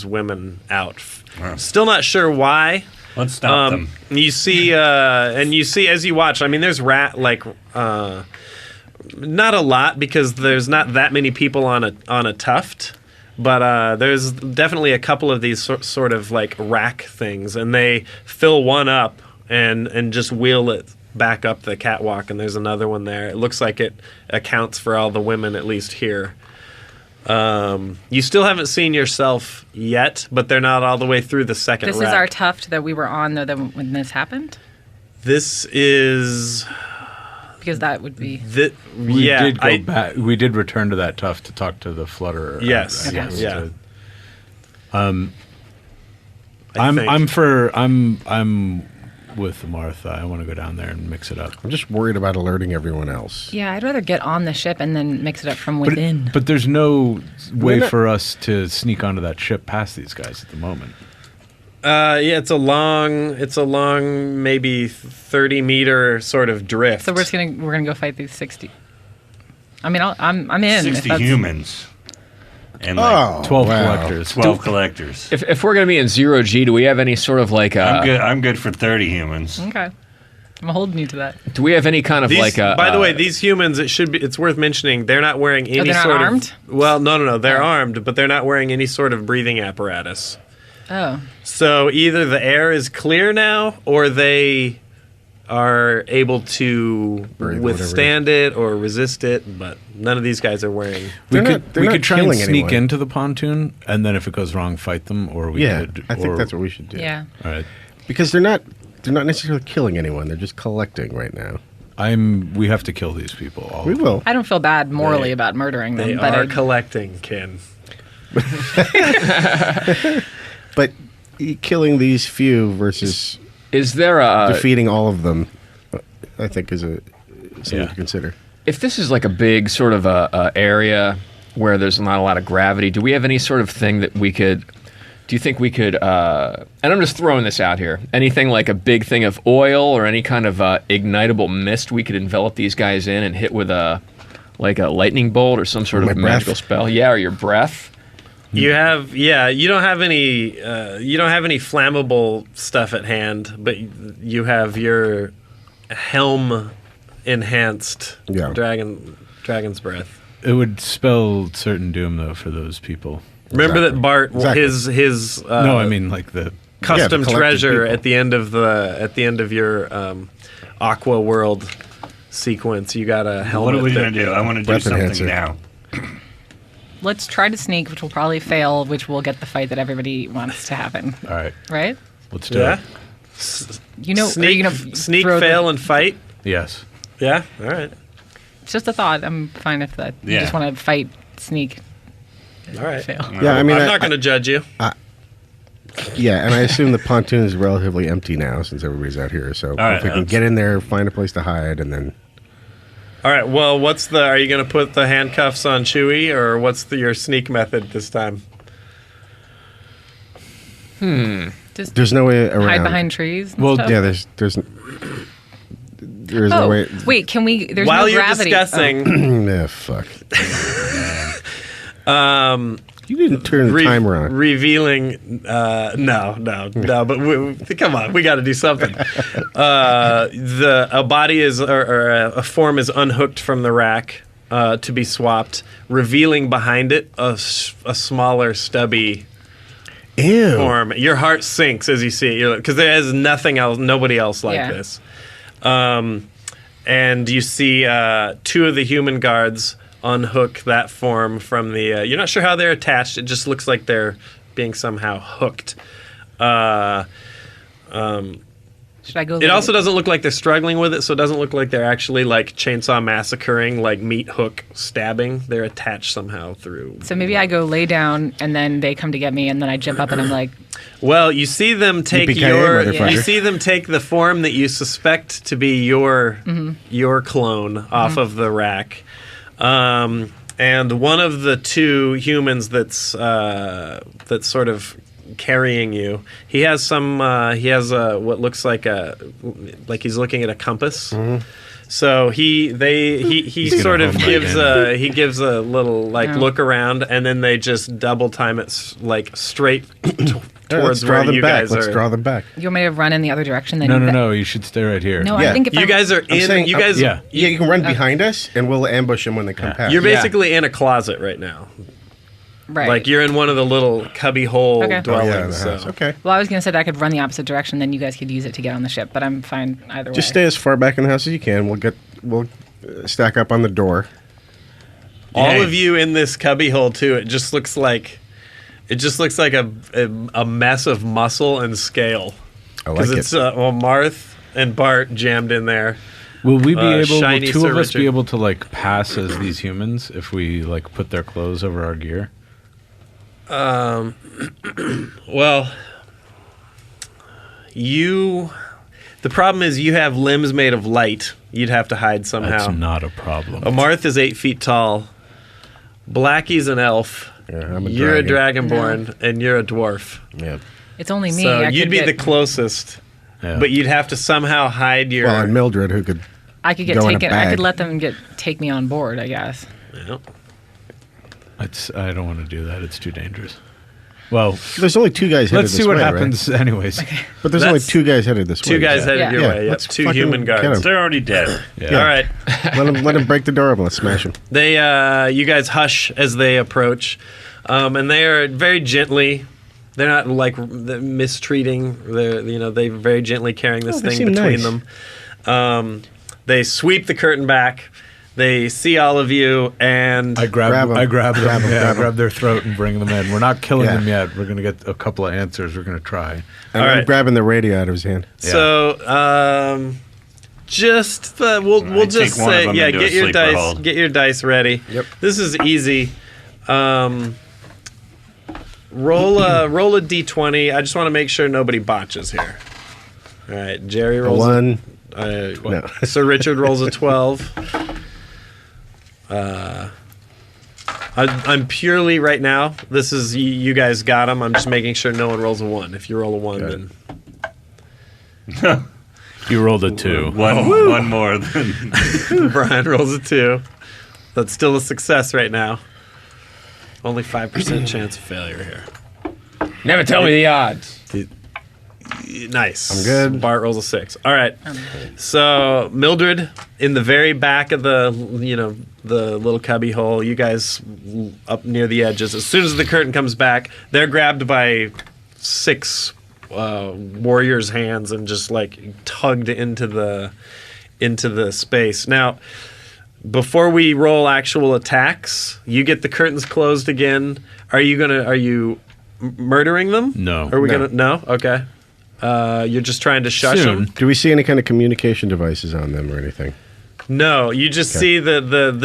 women out. Wow. Still not sure why. Let's stop them. You see, and you see as you watch. I mean, there's not a lot because there's not that many people on a tuft, but there's definitely a couple of these sort of like rack things, and they fill one up and just wheel it back up the catwalk, and there's another one there. It looks like it accounts for all the women, at least here. You still haven't seen yourself yet, but they're not all the way through the second This rack. is our tuft that we were on, though, when this happened? This is... Because that would be... We did go back. We did return to that tuft to talk to the flutterer. Yes. Okay. Yeah. I'm with Martha. I want to go down there and mix it up. I'm just worried about alerting everyone else. Yeah, I'd rather get on the ship and then mix it up from within. But there's no way not- for us to sneak onto that ship past these guys at the moment. Yeah, it's a long, maybe 30-meter sort of drift. So we're gonna go fight these 60. I mean, I'm in. if 60 that's- humans. And like 12 wow. collectors. 12 collectors. If we're going to be in 0G, do we have any sort of like... I'm good for 30 humans. Okay. I'm holding you to that. do we have any kind of These, like... by the way, these humans, it's worth mentioning, they're not wearing any they're not sort armed? of... Well, no, they're Oh. armed, but they're not wearing any sort of breathing apparatus. Oh. So either the air is clear now, or they are able to Breathe, withstand it or resist it, but none of these guys are wearing... We They're could not try and killing sneak anyone. into the pontoon, and then if it goes wrong, fight them, or we Yeah, could... I think or- that's what we should do. Yeah. All right. Because they're not necessarily killing anyone. They're just collecting right now. We have to kill these people. All We of them. will. I don't feel bad morally about murdering them, They but are collecting, Ken. But killing these few versus Is there a... defeating all of them, I think, is something Yeah. to consider. If this is like a big sort of a area where there's not a lot of gravity, do we have any sort of thing that we could... Do you think we could... and I'm just throwing this out here. Anything like a big thing of oil or any kind of ignitable mist we could envelop these guys in and hit with a lightning bolt or some sort My of breath? magical spell? Yeah, or your breath. You don't have any flammable stuff at hand, but you have your helm enhanced dragon's breath. It would spell certain doom, though, for those people. Remember that Bart Exactly. his No, I mean, like the... custom the collected treasure people. at the end of your Aqua World sequence. You got a helmet. What are we that- going to do? I want to do Breath something enhancer. now. let's try to sneak, which will probably fail, which will get the fight that everybody wants to happen. All right. Right? Let's do Yeah. it. You know, are Sneak, you gonna sneak, throw fail, and fight. Yes. Yeah. All right. It's just a thought. I'm fine if that. You Yeah. just want to fight, sneak, All right. fail. Yeah, I mean, I'm not going to judge you. Yeah, and I assume the pontoon is relatively empty now since everybody's out here. So right, if we can let's- get in there, find a place to hide, and then All right. Well, are you going to put the handcuffs on Chewie, or what's your sneak method this time? Just There's no way around. hide behind trees. And Well, stuff? yeah, there's no way. Wait, can we? There's While no you're gravity. discussing, Yeah, fuck. You didn't turn the timer on. revealing. No. But come on, we got to do something. A body is or a form is unhooked from the rack to be swapped, revealing behind it a smaller, stubby Ew. form. Your heart sinks as you see it, because there is nobody else like this. And you see two of the human guards unhook that form from the... you're not sure how they're attached. It just looks like they're being somehow hooked. Should I go? It also doesn't look like they're struggling with it, so it doesn't look like they're actually like chainsaw massacring, like meat hook stabbing. They're attached somehow through... So maybe I go lay down, and then they come to get me, and then I jump up, and I'm like... Well, you see them take Yippee-ki-yay, motherfucker. you see them take the form that you suspect to be your clone off of the rack. And one of the two humans that's sort of carrying you, he has what looks like he's looking at a compass. So he sort of gives a little look around, and then they just double time it like straight towards where you guys are. Let's draw them back. You want me to run in the other direction? Then No. You should stay right here. No, Yeah. I think if You guys are in. saying- You guys, yeah. Yeah, you can run behind us, and we'll ambush them when they come past. You're basically in a closet right now. right. Like you're in one of the little cubby hole Okay. dwellings. Oh, yeah, the house. so. Okay. Well, I was going to say that I could run the opposite direction, then you guys could use it to get on the ship. But I'm fine either way. Just stay as far back in the house as you can. We'll stack up on the door. All of you in this cubby hole too. It just looks like a mess of muscle and scale. I like it. It's Marth and Bart jammed in there. Will we be will shiny two Sir of us Richard. be able to like pass as these humans if we like put their clothes over our gear? Well, the problem is you have limbs made of light. You'd have to hide somehow. That's not a problem. Marth is 8 feet tall. Blackie's an elf. Yeah, I'm a You're dragon. a dragonborn, and you're a dwarf. Yeah. It's only me. So I you'd could be get, the closest, Yeah. but you'd have to somehow hide your... Well, and Mildred, who could... I could get go in a taken. I bag. could let them take me on board, I guess. Yeah. I don't want to do that. It's too dangerous. Well, There's only two guys headed let's this see what way, happens anyways. right? But there's only That's- two guys headed this way. Two guys headed your Yeah, way. Yep. let's Two fucking human get 'em. guards. They're already dead. Yeah. All right. Let him break the door open. Let's smash him. They, you guys hush as they approach, and they are very gently. They're not like mistreating. They're very gently carrying this they thing seem between nice. them. They sweep the curtain back. They see all of you, and I grab them. I grab them. grab grab their throat and bring them in. We're not killing Yeah. them yet. We're going to get a couple of answers. We're going to try. And All I'm right. grabbing the radio out of his hand. so just we'll I just take one of say them yeah. into a Get your sleeper dice. hold. Get your dice ready. Yep. This is easy. Roll a d20. I just want to make sure nobody botches here. All right, Jerry rolls One. no. Sir Richard rolls a 12. I'm purely right now. This is you guys got them. I'm just making sure no one rolls a 1. If you roll a 1, then You rolled a 2. One more than Brian rolls a 2. That's still a success right now. Only 5% chance of failure here. Never tell me the odds. Nice. I'm good. Bart rolls a 6. All right. So Mildred in the very back of the the little cubby hole. You guys up near the edges. As soon as the curtain comes back, they're grabbed by 6 warriors' hands and just like tugged into the space. Now, before we roll actual attacks, you get the curtains closed again. Are you murdering them? No. Are we No. gonna? No. Okay. You're just trying to shush Soon. them. Do we see any kind of communication devices on them or anything? No, you just see the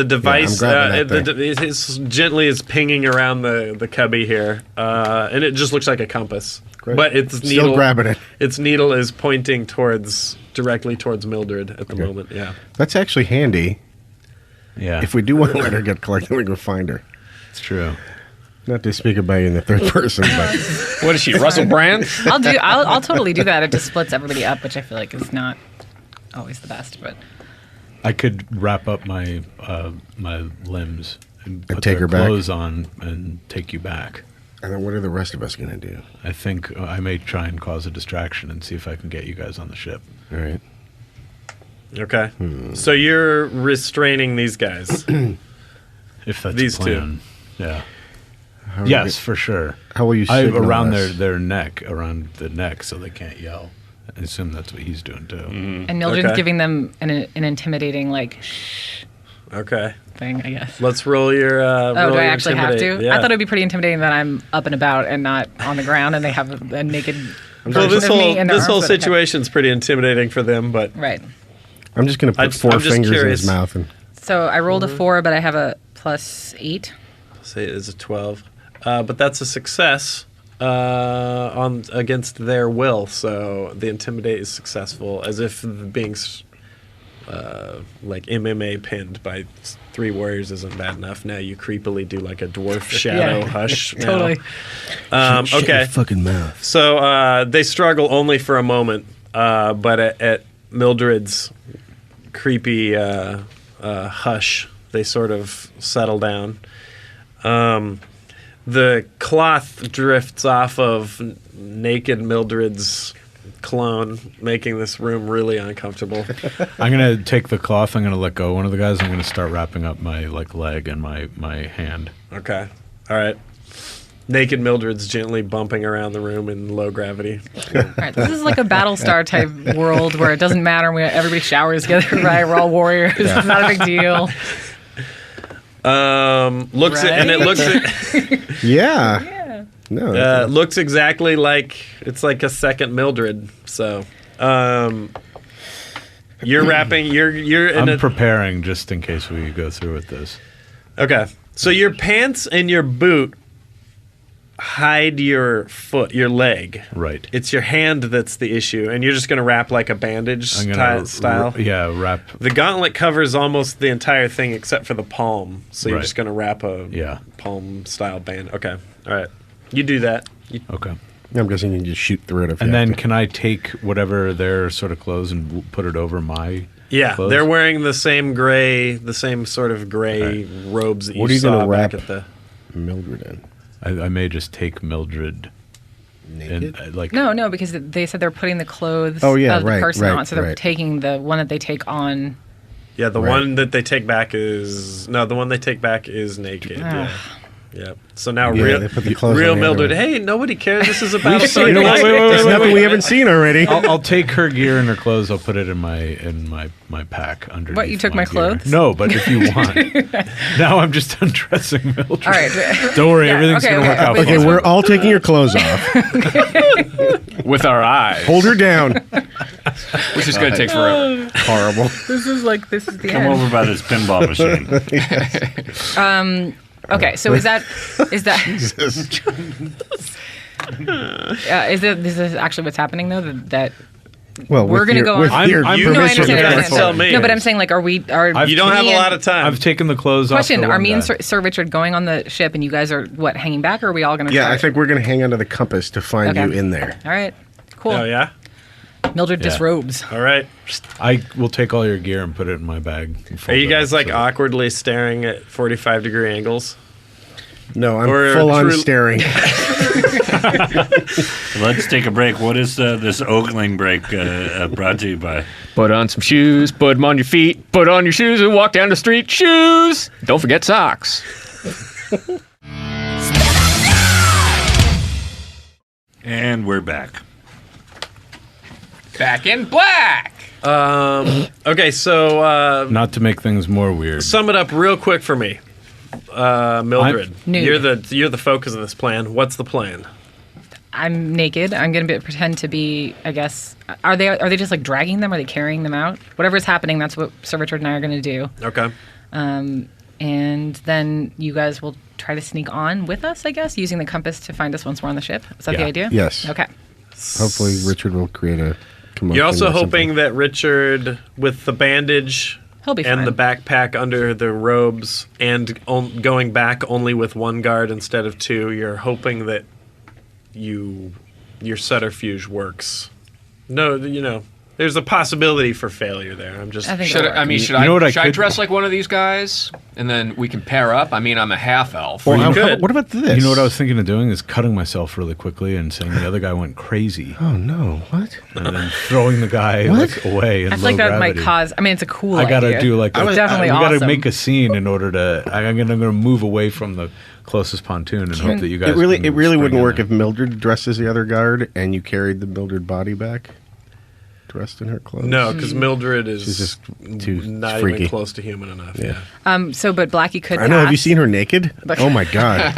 device. grabbing that It's gently is pinging around the cubby here, and it just looks like a compass. Great. But its Still needle, grabbing it. Its needle is pointing directly towards Mildred at the moment. Yeah. That's actually handy Yeah. If we do want to let her get collected, we can find her. It's true. Not to speak about you in the third person, but What is she, Russell Brand? I'll totally do that. It just splits everybody up, which I feel like is not always the best. But I could wrap up my my limbs and put take their her back? clothes on and take you back. and then what are the rest of us going to do? I think I may try and cause a distraction and see if I can get you guys on the ship. All right. Okay. So you're restraining these guys. If that's These the plan. Yeah. How are Yes, you- for sure. How will you signal around us? their neck, around the neck, so they can't yell. I assume that's what he's doing too. and Mildred's Okay. giving them an intimidating shh Okay. thing, I guess. Let's roll your. Oh, roll do I your actually have to? intimidate. Yeah. I thought it would be pretty intimidating that I'm up and about and not on the ground, and they have a naked. Well, this version of me whole and their this whole arms that I have. situation's pretty intimidating for them, but Right. I'm just going to put 4 I'm just fingers in curious. his mouth and So I rolled a 4, but I have a +8. say it is a 12. But that's a success on against their will, so the intimidate is successful, as if being like MMA pinned by 3 warriors isn't bad enough. Now you creepily do like a dwarf shadow hush. now. Totally. shut Okay. your fucking mouth. So they struggle only for a moment, but at Mildred's creepy hush, they sort of settle down. The cloth drifts off of naked Mildred's clone, making this room really uncomfortable. I'm gonna take the cloth. I'm gonna let go one of the guys. I'm gonna start wrapping up my leg and my hand. Okay. All right. Naked Mildred's gently bumping around the room in low gravity. All right, this is like a Battlestar type world where it doesn't matter. Everybody showers together, right? We're all warriors. It's not a big deal. Looks at, and it looks at, Yeah. No. looks exactly like it's like a second Mildred. So, you're wrapping. You're in I'm preparing just in case we go through with this. Okay. So your pants and your boot hide your foot, your leg. Right. It's your hand that's the issue, and you're just going to wrap like a bandage I'm gonna style. wrap. The gauntlet covers almost the entire thing except for the palm, so you're Right. just going to wrap a palm style band. Okay. All right. You do that. Okay. I'm guessing you can just shoot through it if And you have then to. can I take whatever their sort of clothes and put it over my? Yeah, clothes? they're wearing the same sort of gray robes that What are you you gonna saw back wrap? at the. Mildred in. I may just take Mildred Naked? and like No, because they said they're putting the clothes Oh, yeah, of the right, person right, on, so they're right. taking the one that they take on. Yeah, the Right. one that they take back is the one they take back is naked. Yeah. Yep. So now Yeah, they put the clothes real on the other Mildred. one. Hey, nobody cares. This is about You know what? There's nothing we haven't seen already. I'll take her gear and her clothes. I'll put it in my pack underneath. What, you took my gear. clothes? No, but if you want. Now I'm just undressing Mildred. All right. Don't worry, Yeah, everything's okay, gonna work okay, out. wait, Okay, fine. we're all taking your clothes off. With our eyes. Hold her down. Which is going to take forever. Horrible. This is the Come end. over by this pinball machine. Okay, so is that is this actually what's happening though? That Well, We're with gonna your- go with on- your I'm- no, I permission, understand. you I gotta understand. tell me. No, but I'm saying like, you You don't have a lot of time. I've taken the clothes Question: off. the Are one me and guy. Sir Richard going on the ship, and you guys are what hanging back, or are we all going to? Yeah, I think we're going to hang onto the compass to find Okay. you in there. All right, cool. Oh yeah. Mildred Yeah. disrobes. All right. I will take all your gear and put it in my bag. and Are fold you it guys up like so- awkwardly staring at 45-degree angles? No, I'm Or full on true- staring. Let's take a break. What is this ogling break brought to you by? Put on some shoes, put them on your feet, put on your shoes and walk down the street. Shoes! Don't forget socks. And we're back. Back in black! Okay, so Not to make things more weird. sum it up real quick for me, Mildred. Nude. You're the focus of this plan. What's the plan? I'm naked. I'm going to pretend to be. I guess. Are they just like dragging them? Are they carrying them out? Whatever's happening, that's what Sir Richard and I are going to do. Okay. And then you guys will try to sneak on with us, I guess, using the compass to find us once we're on the ship. Is that the Yeah. idea? Yes. Okay. Hopefully, Richard will create a commotion. You're also or something. hoping that Richard, with the bandage He'll be and fine. the backpack under the robes, and going back only with one guard instead of two, you're hoping that your subterfuge works. No, there's a possibility for failure there. I'm just. I think Should it'll work. I dress like one of these guys, and then we can pair up? I mean, I'm a half elf. Well, you could. what about this? You know what I was thinking of doing is cutting myself really quickly and saying the other guy went crazy, Oh no! What? and then throwing the guy What? away in I feel low like that gravity. might cause. I mean, it's a cool. I gotta idea. do like It's definitely we gotta awesome. make a scene in order to. I'm gonna move away from the closest pontoon and hope that you guys. It really can wouldn't spring in work there. if Mildred dressed as the other guard and you carried the Mildred body back, dressed in her clothes. No, because Mildred is She's just too not freaky. even close to human enough. Yeah. But Blackie could. I know. Pass. Have you seen her naked? Oh my god!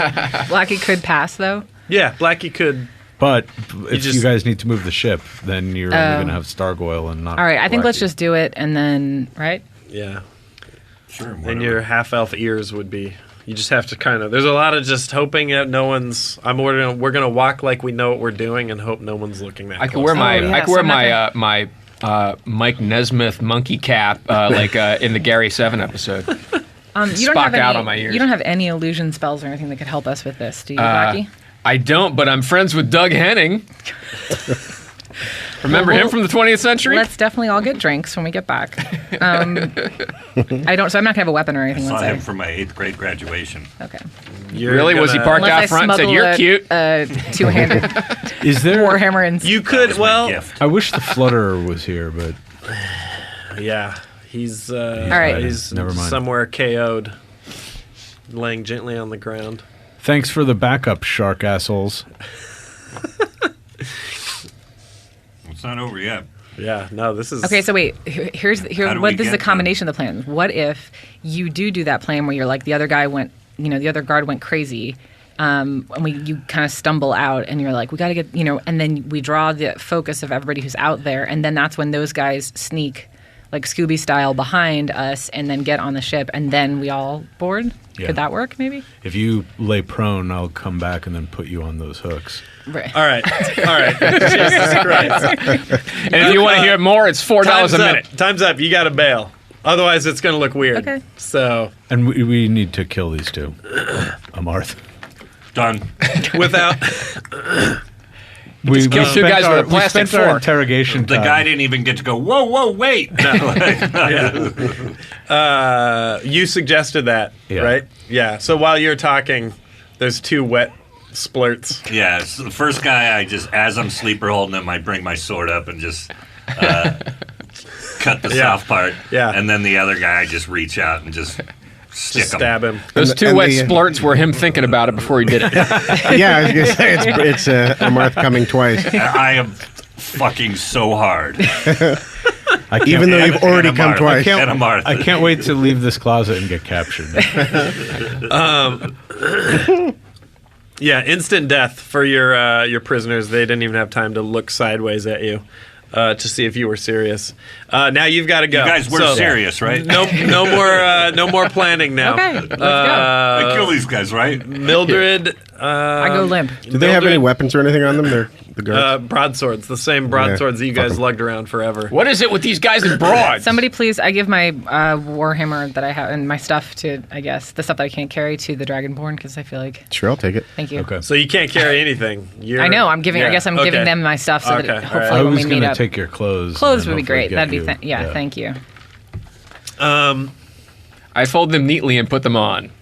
Blackie could pass though. Yeah, Blackie could. But if just- you guys need to move the ship, then you're only going to have Stargoyle and not. All right, I think let's Blackie. just do it, and then right. Yeah. Sure. And your half elf ears would be. You just have to kind of. There's a lot of just hoping that no one's. We're gonna walk like we know what we're doing and hope no one's looking that. I could close. wear my yeah, I could so wear I'm not my Mike Nesmith monkey cap like in the Gary 7 episode. You don't Spock have any, out on my ears. You don't have any illusion spells or anything that could help us with this, do you, Blackie? I don't, but I'm friends with Doug Henning. Remember him from the 20th century? Let's definitely all get drinks when we get back. I don't. So I'm not gonna have a weapon or anything. Saw Once him I. for my 8th grade graduation. Okay. You're Really? Was he gonna- parked Unless out front and said, smuggle "You're cute"? Two-handed Is there? warhammer and You That could. was my Well. gift. I wish the Flutterer was here, but Yeah. He's. right. He's Never mind. somewhere KO'd, laying gently on the ground. thanks for the backup, shark assholes. It's not over yet. Yeah. No. This is. Okay, so wait. Here's How do what we this is get the combination of the plans. What if you do that plan where you're like the other guy went, the other guard went crazy, and you kind of stumble out, and you're like, we got to get, and then we draw the focus of everybody who's out there, and then that's when those guys sneak, like Scooby style, behind us, and then get on the ship, and then we all board. Yeah. Could that work? Maybe. If you lay prone, I'll come back and then put you on those hooks. Right. All right. All right. Jesus Christ. And if you want to hear more, it's $4 Time's a up. minute. Time's up. You got to bail. Otherwise, it's going to look weird. Okay. So, And we need to kill these two. Amarth. Done. without. We kill two guys with a plastic spent our fork. interrogation The time. guy didn't even get to go, whoa, wait. You suggested that, Yeah. right? Yeah. So while you're talking, there's two wet splurts. Yeah, so the first guy, as I'm sleeper holding him, I bring my sword up and just cut the Yeah. south part. Yeah. And then the other guy, I just reach out and just stick Just him. stab him. Those two and wet the, splurts were him thinking about it before he did it. Yeah, I was gonna say it's Amarth coming twice. I am fucking so hard. Even though you've already come twice. And a Martha. I can't wait to leave this closet and get captured. Yeah, instant death for your prisoners. They didn't even have time to look sideways at you to see if you were serious. Now you've got to go. You guys were So, serious, right? No more planning now. Okay, let's go. I kill these guys, right? Mildred. I go limp. Do they have any weapons or anything on them? They're the guards. Broadswords, the same broadswords that you guys lugged around forever. What is it with these guys in broads? Somebody please, I give my warhammer that I have and my stuff to, I guess, the stuff that I can't carry to the Dragonborn because I feel like, Sure, I'll take it. thank you. Okay. So you can't carry anything. I know, I guess I'm giving them my stuff so Okay, that all right. hopefully I when we was meet going to up. take your clothes. Clothes and would be hopefully great. get That'd be, you- thank you. I fold them neatly and put them on.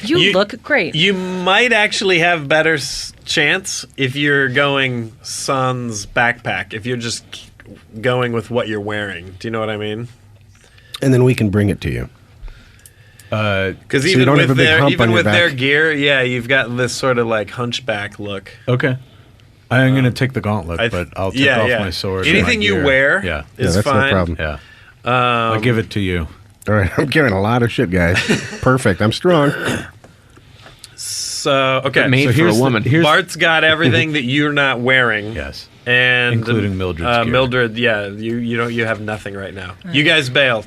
You look great. You might actually have better chance if you're going Sun's backpack. If you're just going with what you're wearing. Do you know what I mean? And then we can bring it to you. Because So you even don't have with a big their hump on your their back. gear, yeah, you've got this sort of like hunchback look. Okay. I'm going to take the gauntlet, I but I'll take off my sword. and Anything my you gear. wear Yeah. is that's fine. no problem. Yeah. I'll give it to you. All right, I'm carrying a lot of shit, guys. Perfect. I'm strong. So okay, Made for a here's the- woman. here's- Bart's got everything that you're not wearing. Yes. And Including Mildred's gear. Mildred, yeah, you have nothing right now. You guys bail.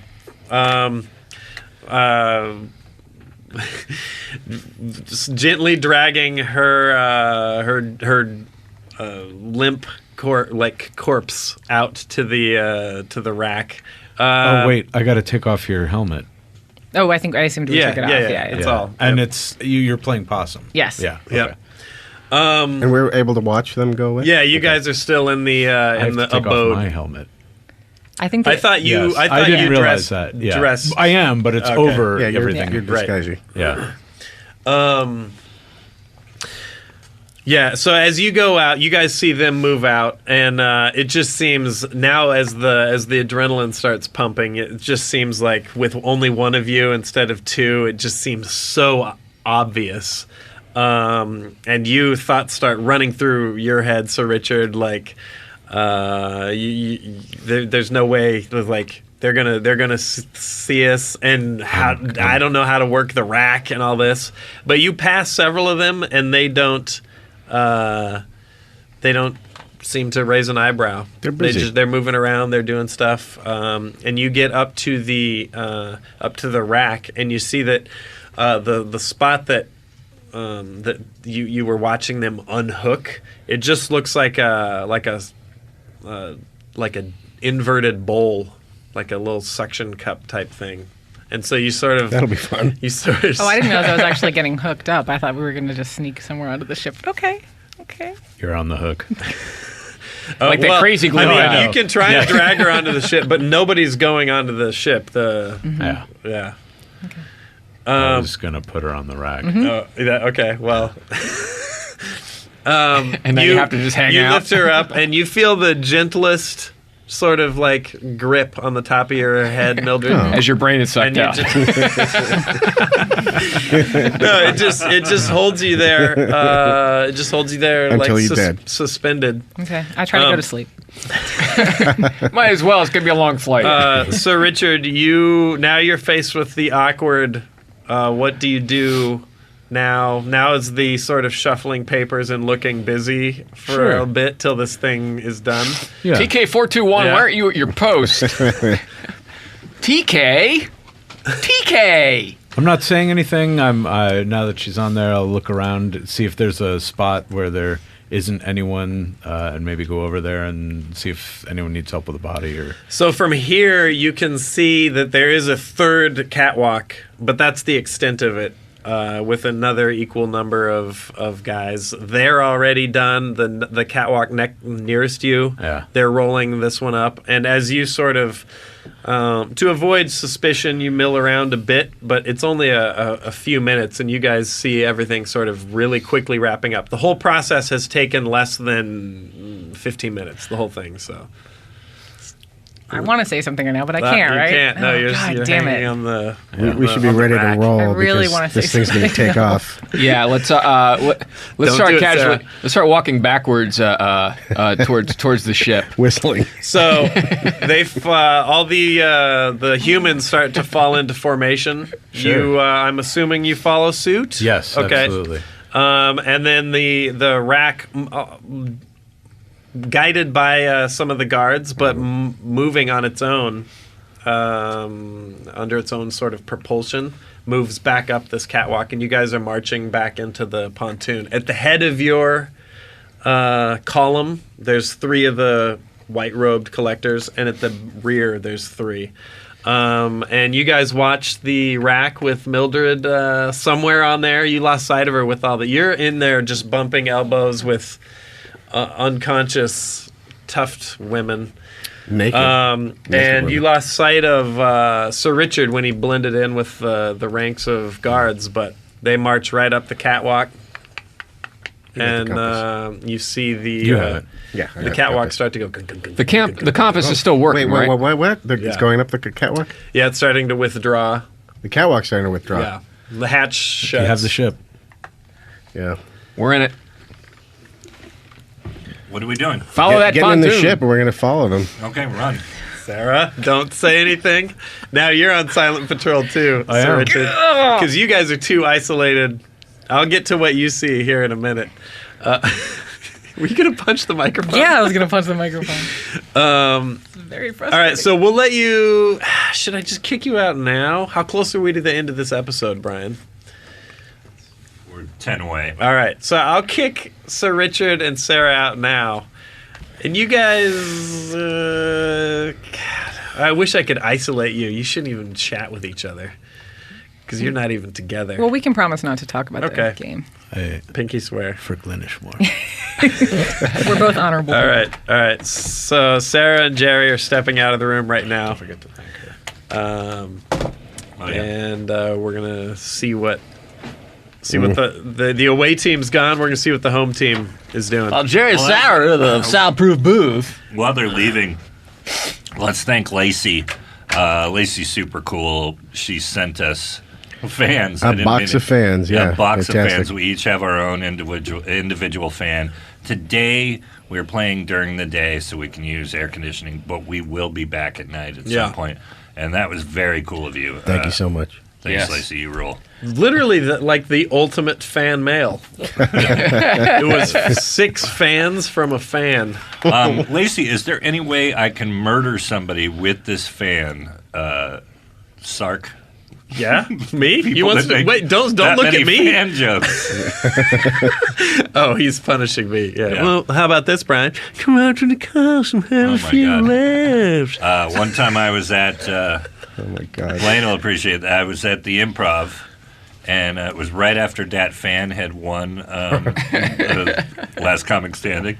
Just gently dragging her limp corpse out to the rack. Oh wait, I got to take off your helmet. Oh, I assumed we took it off. Yeah, it's all. And it's you're playing possum. Yes. Yeah. Okay. Yep. And we were able to watch them go away? Yeah, you guys are still in the I have to take abode. off my helmet. I think I thought you. Yes. I thought didn't you realize dressed, that. Yeah. dressed. I am, but it's Okay. over Yeah, you're everything. disguising. Yeah. Yeah, so as you go out, you guys see them move out, and it just seems now as the adrenaline starts pumping, it just seems like with only one of you instead of two, it just seems so obvious. And thoughts start running through your head, Sir Richard, like there's no way, like they're gonna see us, and I don't know how to work the rack and all this, but you pass several of them, and they don't seem to raise an eyebrow. They're busy. They're moving around. They're doing stuff. And you get up to the rack, and you see that the spot that you were watching them unhook. It just looks like an inverted bowl, like a little suction cup type thing. And so you sort of... That'll be fun. You sort of... Oh, I didn't know that was actually getting hooked up. I thought we were going to just sneak somewhere onto the ship. Okay. You're on the hook. Like that crazy glue. I mean, you can try and drag her onto the ship, but nobody's going onto the ship. Yeah. Yeah. I was going to put her on the rack. Okay, well... And then you have to just hang out. You lift her up, and you feel the gentlest sort of like grip on the top of your head, Mildred. As your brain is sucked out. No, it just holds you there. It just holds you there until like you're dead. Suspended. Okay. I try to go to sleep. Might as well. It's going to be a long flight. So, Richard, you're faced with the awkward. What do you do now? Now is the sort of shuffling papers and looking busy for a bit till this thing is done. Yeah. TK421, why aren't you at your post? TK? I'm not saying anything. Now that she's on there, I'll look around, see if there's a spot where there isn't anyone, and maybe go over there and see if anyone needs help with the body. Or So from here, you can see that there is a third catwalk, but that's the extent of it. With another equal number of guys. They're already done. The catwalk nearest you, they're rolling this one up. And as you sort of, to avoid suspicion, you mill around a bit, but it's only a few minutes, and you guys see everything sort of really quickly wrapping up. The whole process has taken less than 15 minutes, the whole thing, so... I want to say something right now, but I can't, right? You can't. No, you're damn hanging it. on the... We should be ready to roll. I really because wanna say this thing's going to take off. Yeah, let's Don't start do it, casually. Sarah. Let's start walking backwards towards the ship. Whistling. So all the humans start to fall into formation. Sure. I'm assuming you follow suit. yes, Okay. absolutely. And then the rack, guided by some of the guards, but moving on its own, under its own sort of propulsion, moves back up this catwalk, and you guys are marching back into the pontoon. At the head of your column, there's 3 of the white-robed collectors, and at the rear, there's 3. And you guys watched the rack with Mildred somewhere on there. You lost sight of her with all the... You're in there just bumping elbows with unconscious, tuft women. Naked. And women. you lost sight of Sir Richard when he blended in with the ranks of guards, but they march right up the catwalk. And you see You have it. the catwalk start to go. The compass is still working, Wait, right? what? It's going up the catwalk? Yeah, it's starting to withdraw. The catwalk's starting to withdraw. Yeah, the hatch shuts. You have the ship. Yeah. We're in it. What are we doing? Follow that Get in pontoon. the ship, and we're going to follow them. Okay, run. Sarah, don't say anything. Now you're on silent patrol too, I Sir am. Richard, because you guys are too isolated. I'll get to what you see here in a minute. Were you gonna punch the microphone? Yeah, I was going to punch the microphone. It's very frustrating. All right, so we'll let you... Should I just kick you out now? How close are we to the end of this episode, Brian? We're 10 away. All right, so I'll kick Sir Richard and Sarah out now. And you guys, God, I wish I could isolate you. You shouldn't even chat with each other because you're not even together. Well, we can promise not to talk about the game. Pinky swear. For Glenishmore. We're both honorable. All right. So Sarah and Gerry are stepping out of the room right now. Don't forget to thank her. And we're gonna see what the away team's gone. We're gonna see what the home team is doing. Well, Jerry Sauer, the soundproof booth. While they're leaving, let's thank Lacey. Lacey's super cool. She sent us fans. A box of fans, yeah. A box Fantastic. of fans. We each have our own individual fan. Today, we're playing during the day so we can use air conditioning, but we will be back at night at some point. And that was very cool of you. Thank you so much. Thanks, Lacey. You rule. Literally, the ultimate fan mail. It was 6 fans from a fan. Lacey, is there any way I can murder somebody with this fan? Sark? Yeah, me? You want to wait? Don't that look many at me. Fan jokes. Oh, he's punishing me. Yeah. Well, how about this, Brian? Come out to the house and have a few laughs. One time I was at. Oh my God. Blaine will appreciate that. I was at the Improv, and it was right after Dat Fan had won Last Comic Standing.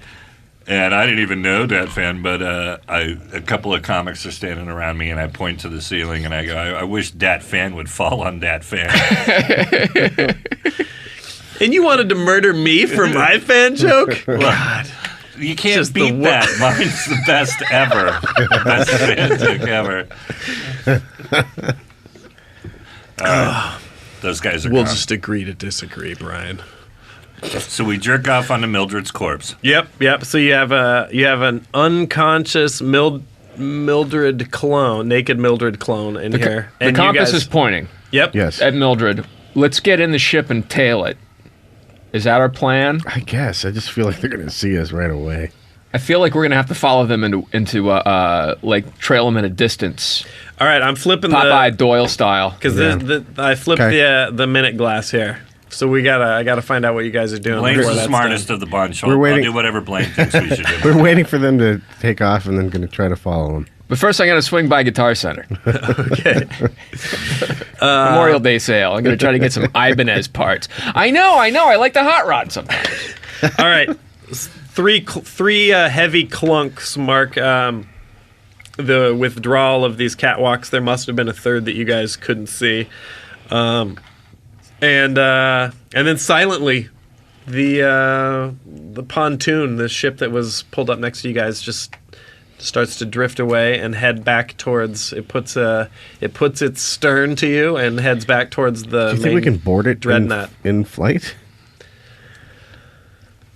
And I didn't even know Dat Fan, but a couple of comics are standing around me, and I point to the ceiling, and I go, I wish Dat Fan would fall on Dat Fan. And you wanted to murder me for my fan joke? God. You can't beat that. Mine's the best ever. Best fan joke ever. Those guys are We'll gone. just agree to disagree, Brian. So we jerk off onto Mildred's corpse. Yep. So you have an unconscious Mildred clone, naked Mildred clone in here. The And compass you guys, is pointing Yes. at Mildred. Let's get in the ship and tail it. Is that our plan? I guess. I just feel like they're going to see us right away. I feel like we're going to have to follow them into like trail them in a distance. All right, I'm flipping Popeye Doyle style. because I flipped the minute glass here. So I gotta find out what you guys are doing. Blaine's before the that's smartest done. of the bunch. We're I'll waiting- do whatever Blaine thinks we should do. We're waiting for them to take off and then going to try to follow them. But first, I'm going to swing by Guitar Center. Okay. Memorial Day sale. I'm going to try to get some Ibanez parts. I know. I like the hot rod sometimes. All right. Three heavy clunks mark the withdrawal of these catwalks. There must have been a third that you guys couldn't see. And then silently, the pontoon, the ship that was pulled up next to you guys, just starts to drift away and head back towards. It puts its stern to you and heads back towards the. Do you think we can board it dreadnought in flight?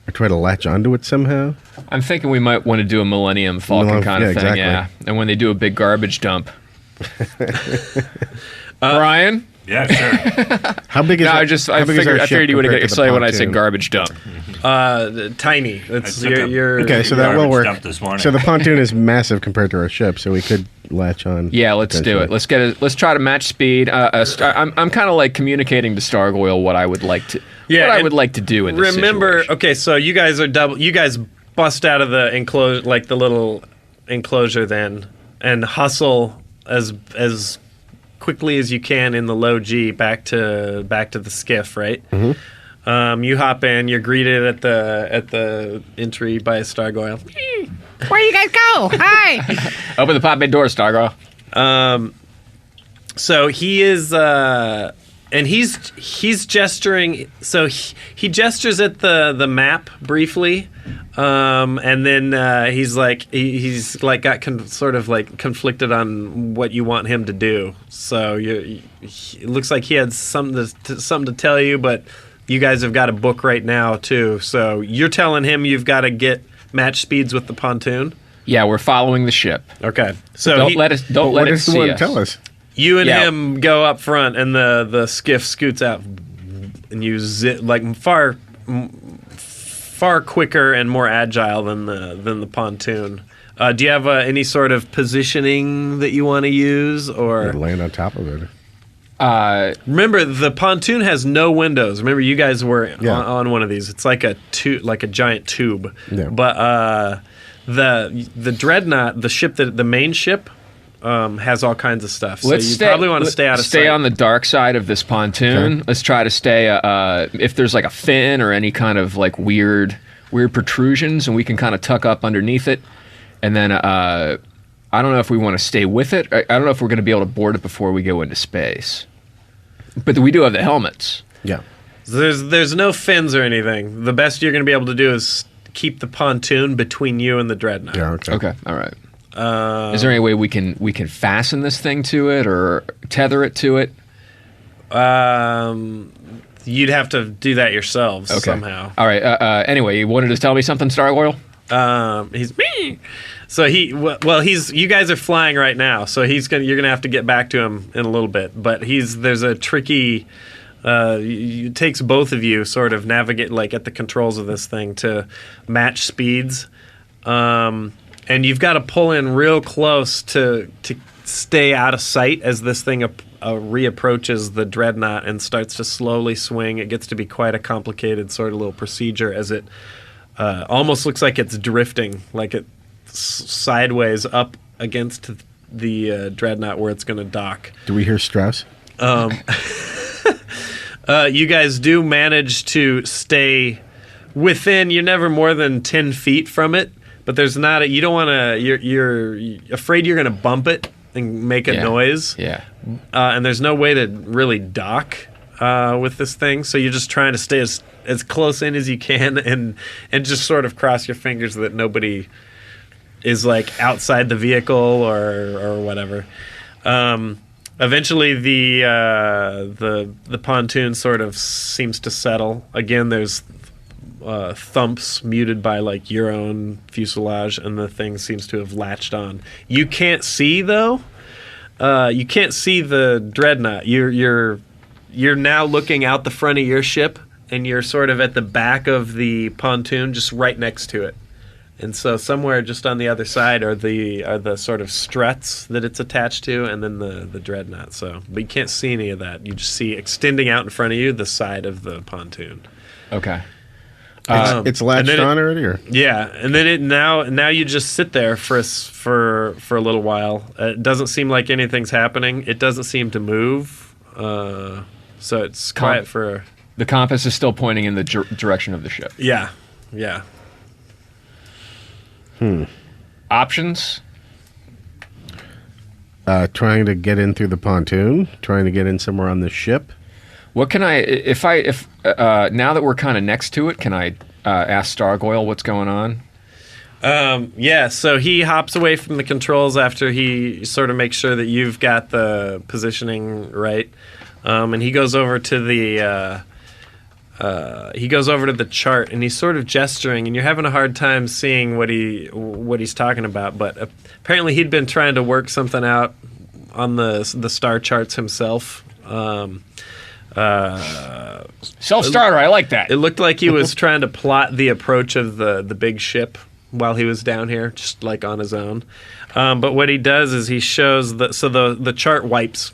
Or try to latch onto it somehow? I'm thinking we might want to do a Millennium Falcon kind of thing, exactly. yeah. And when they do a big garbage dump. Brian? Yeah, sure. How big is No, our- I how big is our ship figured you would compared get to the excited when I said pontoon? garbage dump. Tiny. That's I took a- your Okay, so that Garbage will work. dump this morning. So the pontoon is massive compared to our ship, so we could latch on. Yeah, let's do it. potentially. Let's try to match speed. I'm kind of like communicating to Stargoyle what I would like to do in this Remember, situation. okay, so you guys are you guys bust out of the enclosure, like the little enclosure, then, and hustle as quickly as you can in the low G back to the skiff, right? Mm-hmm. You hop in. You're greeted at the entry by a Stargoyle. Where you guys go? Hi. Open the pop bay door, Stargirl. So he is, and he's gesturing. So he gestures at the map briefly, and then he's like got sort of like conflicted on what you want him to do. So it looks like he had something to tell you, but you guys have got a book right now too. So you're telling him you've got to get match speeds with the pontoon. Yeah, we're following the ship. Okay, so Don't let it What see does the one us. tell us? You and Yeah. him go up front, and the skiff scoots out, and you zip like far quicker and more agile than the pontoon. Do you have any sort of positioning that you want to use, or Land on top of it. remember the pontoon has no windows? Remember, you guys were Yeah. on one of these. It's like a giant tube, Yeah. but the dreadnought, the main ship, has all kinds of stuff. So you probably want to stay out of sight. Stay on the dark side of this pontoon. Okay. Let's try to stay. If there's like a fin or any kind of like weird protrusions, and we can kind of tuck up underneath it. And then I don't know if we want to stay with it. I don't know if we're going to be able to board it before we go into space. But we do have the helmets. Yeah. There's no fins or anything. The best you're going to be able to do is keep the pontoon between you and the dreadnought. Yeah. Okay. Okay. All right. Is there any way we can fasten this thing to it or tether it to it? You'd have to do that yourselves somehow. All right. Anyway, you wanted to tell me something, Star Oil? He's me. So you guys are flying right now. So you're gonna have to get back to him in a little bit. But there's a tricky. It takes both of you sort of navigate like at the controls of this thing to match speeds. And you've got to pull in real close to stay out of sight as this thing reapproaches the dreadnought and starts to slowly swing. It gets to be quite a complicated sort of little procedure as it almost looks like it's drifting, like it's sideways up against the dreadnought where it's going to dock. Do we hear stress? You guys do manage to stay within. You're never more than 10 feet from it. But there's not you don't want to. You're afraid you're going to bump it and make a noise. Yeah. And there's no way to really dock with this thing, so you're just trying to stay as close in as you can, and just sort of cross your fingers that nobody is like outside the vehicle or whatever. Eventually, the pontoon sort of seems to settle. Again, there's thumps muted by like your own fuselage, and the thing seems to have latched on. You can't see though. You can't see the dreadnought. You're now looking out the front of your ship, and you're sort of at the back of the pontoon, just right next to it. And so somewhere just on the other side are the sort of struts that it's attached to, and then the dreadnought. But you can't see any of that. You just see extending out in front of you the side of the pontoon. Okay. It's latched on already, or yeah, and then now you just sit there for a little while. It doesn't seem like anything's happening. It doesn't seem to move, so it's quiet for. The compass is still pointing in the direction of the ship. Yeah. Options. Trying to get in through the pontoon, trying to get in somewhere on the ship. What can if now that we're kind of next to it, can I ask Stargoyle what's going on? Yeah, so he hops away from the controls after he sort of makes sure that you've got the positioning right, and he goes over to the chart, and he's sort of gesturing, and you're having a hard time seeing what he's talking about. But apparently, he'd been trying to work something out on the star charts himself. Self-starter, I like that. It looked like he was trying to plot the approach of the big ship while he was down here, just like on his own. But what he does is he shows the chart wipes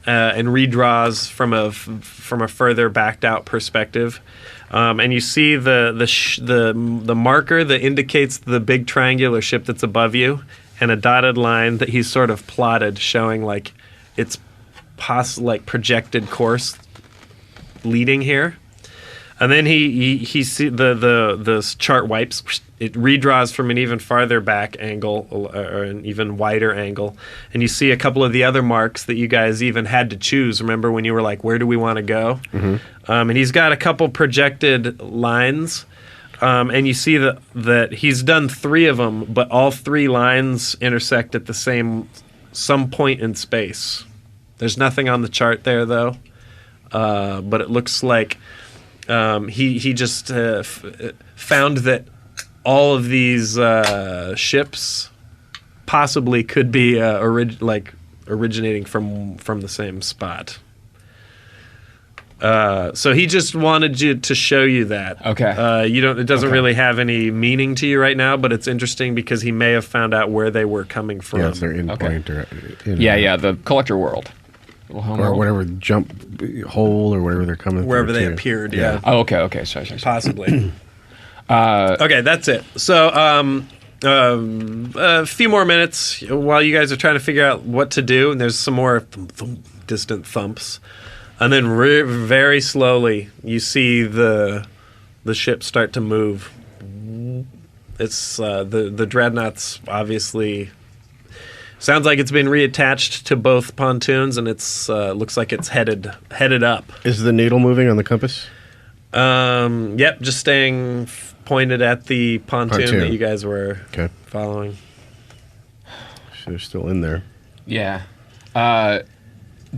and redraws from a further backed out perspective, and you see the marker that indicates the big triangular ship that's above you, and a dotted line that he's sort of plotted showing like its projected course leading here. And then he see the chart wipes. It redraws from an even farther back angle or an even wider angle, and you see a couple of the other marks that you guys even had to choose. Remember when you were like, where do we want to go? Mm-hmm. And he's got a couple projected lines, and you see that he's done 3 of them, but all 3 lines intersect at some point in space. There's nothing on the chart there though, but it looks like he just found that all of these ships possibly could be originating from the same spot. So he just wanted you to show you that. Okay. It doesn't really have any meaning to you right now, but it's interesting because he may have found out where they were coming from. Yeah, it's their endpoint. Okay. Yeah, the collector world. Or whatever jump hole or whatever they're coming wherever they too. appeared. Yeah. Oh, okay. Sorry. Possibly. Okay, that's it. So A few more minutes while you guys are trying to figure out what to do, and there's some more distant thumps. And then very slowly, you see the ship start to move. It's the dreadnought's obviously sounds like it's been reattached to both pontoons, and it's looks like it's headed up. Is the needle moving on the compass? Yep, just staying pointed at the pontoon that you guys were following. So they're still in there. Yeah.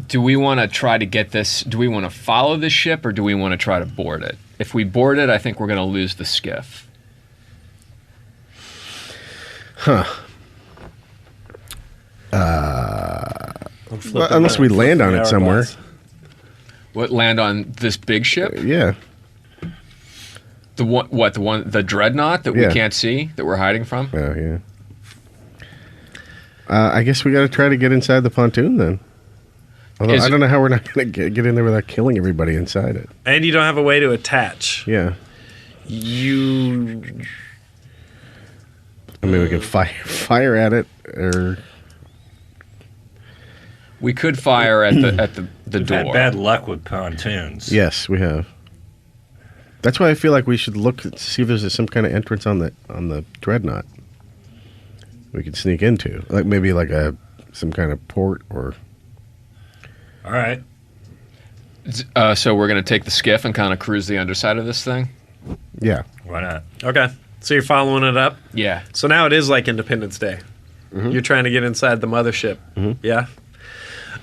Do we want to try to get this? Do we want to follow this ship, or do we want to try to board it? If we board it, I think we're going to lose the skiff. Huh. Well, unless we land on it somewhere. What, land on this big ship? Yeah. The one? What? The dreadnought that we can't see, that we're hiding from? Oh yeah. I guess we got to try to get inside the pontoon then. Although I don't know how we're not going to get in there without killing everybody inside it. And you don't have a way to attach. Yeah. I mean, we could fire at it, or we could fire at the We've door. had bad luck with pontoons. Yes, we have. That's why I feel like we should look to see if there's some kind of entrance on the dreadnought we could sneak into, like maybe some kind of port or. All right. So we're going to take the skiff and kind of cruise the underside of this thing? Yeah. Why not? Okay. So you're following it up? Yeah. So now it is like Independence Day. Mm-hmm. You're trying to get inside the mothership. Mm-hmm. Yeah?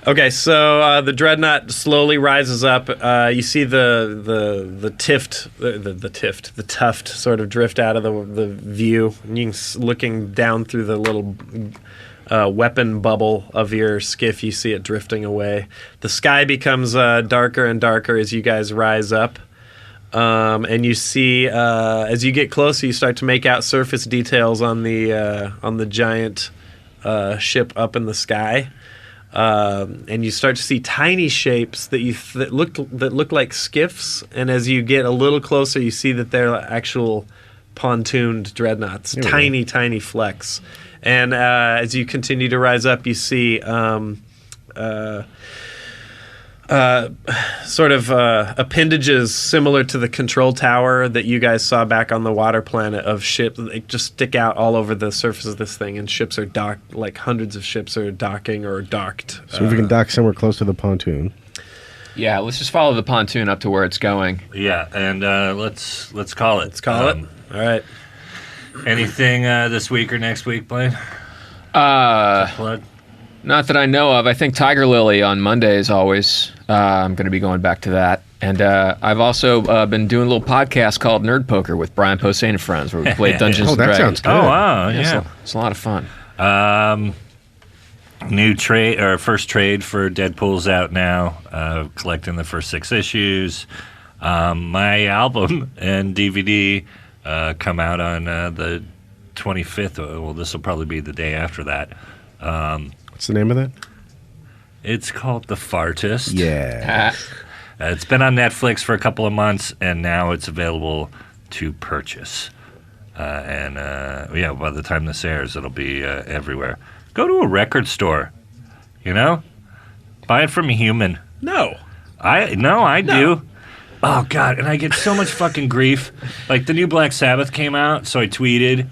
Okay, so the dreadnought slowly rises up. You see the tuft sort of drift out of the view. And you can, looking down through the little weapon bubble of your skiff, you see it drifting away. The sky becomes darker and darker as you guys rise up. And you see, as you get closer, you start to make out surface details on the giant ship up in the sky. And you start to see tiny shapes that look like skiffs. And as you get a little closer, you see that they're actual pontooned dreadnoughts, tiny flecks. And as you continue to rise up, you see sort of appendages similar to the control tower that you guys saw back on the water planet of ships. They just stick out all over the surface of this thing, and ships are docked, like hundreds of ships are docking or docked. So if we can dock somewhere close to the pontoon. Yeah, let's just follow the pontoon up to where it's going. Yeah, and let's call it. Let's call it. All right. Anything this week or next week, Blaine? Plug? Not that I know of. I think Tiger Lily on Mondays always. I'm going to be going back to that. And I've also been doing a little podcast called Nerd Poker with Brian Posehn and friends, where we play Dungeons and Dragons. Sounds good. Oh, wow, yeah. It's a lot of fun. New trade, or first trade for Deadpool's out now, collecting the first 6 issues. My album and DVD come out on the 25th. Well, this will probably be the day after that. What's the name of that? It's called The Fartist. Yeah. It's been on Netflix for a couple of months, and now it's available to purchase. Yeah, by the time this airs, it'll be everywhere. Go to a record store, buy it from a human. No. I do. Oh, God, and I get so much fucking grief. Like, the new Black Sabbath came out, so I tweeted,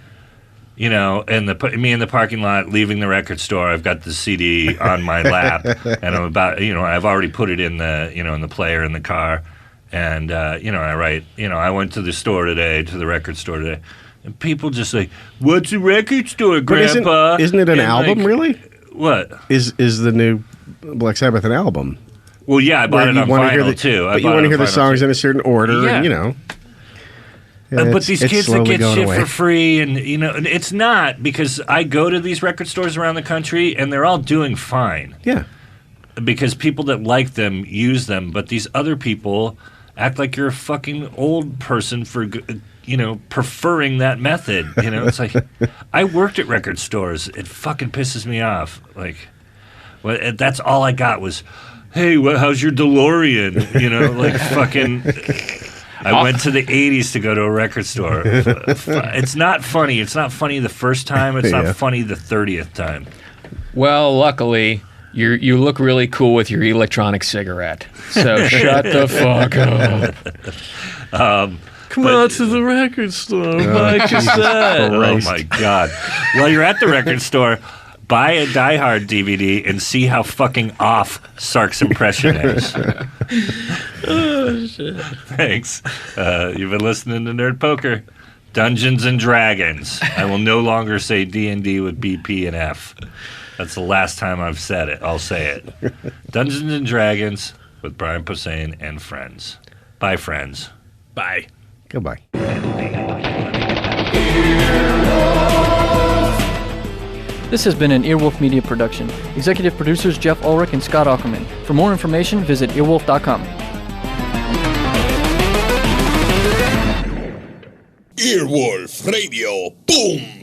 and me in the parking lot leaving the record store. I've got the CD on my lap, and I'm about, I've already put it in the, in the player in the car. And, I write, I went to the record store today. And people just say, "What's a record store, Grandpa?" Isn't it an album, really? What? Is the new Black Sabbath an album? Well, yeah, I bought it on vinyl, too. But you want to hear the songs in a certain order, and, Yeah, but these kids that get shit for free, and, it's not, because I go to these record stores around the country, and they're all doing fine. Yeah. Because people that like them use them, but these other people act like you're a fucking old person for, preferring that method. It's like, I worked at record stores. It fucking pisses me off. Like, well, that's all I got was, "Hey, how's your DeLorean?" Fucking. I went to the 80s to go to a record store. It's not funny. It's not funny the first time. It's not funny the 30th time. Well, luckily, you look really cool with your electronic cigarette. So shut the fuck up. Come on to the record store, buy a cassette. Oh, my God. While you're at the record store, buy a Die Hard DVD and see how fucking off Sark's impression is. Oh, shit. Thanks. You've been listening to Nerd Poker. Dungeons and Dragons. I will no longer say D&D with BP and F. That's the last time I've said it. I'll say it. Dungeons and Dragons with Brian Posehn and friends. Bye, friends. Bye. Goodbye. This has been an Earwolf Media production. Executive producers Jeff Ulrich and Scott Ackerman. For more information, visit earwolf.com. Earwolf Radio. Boom!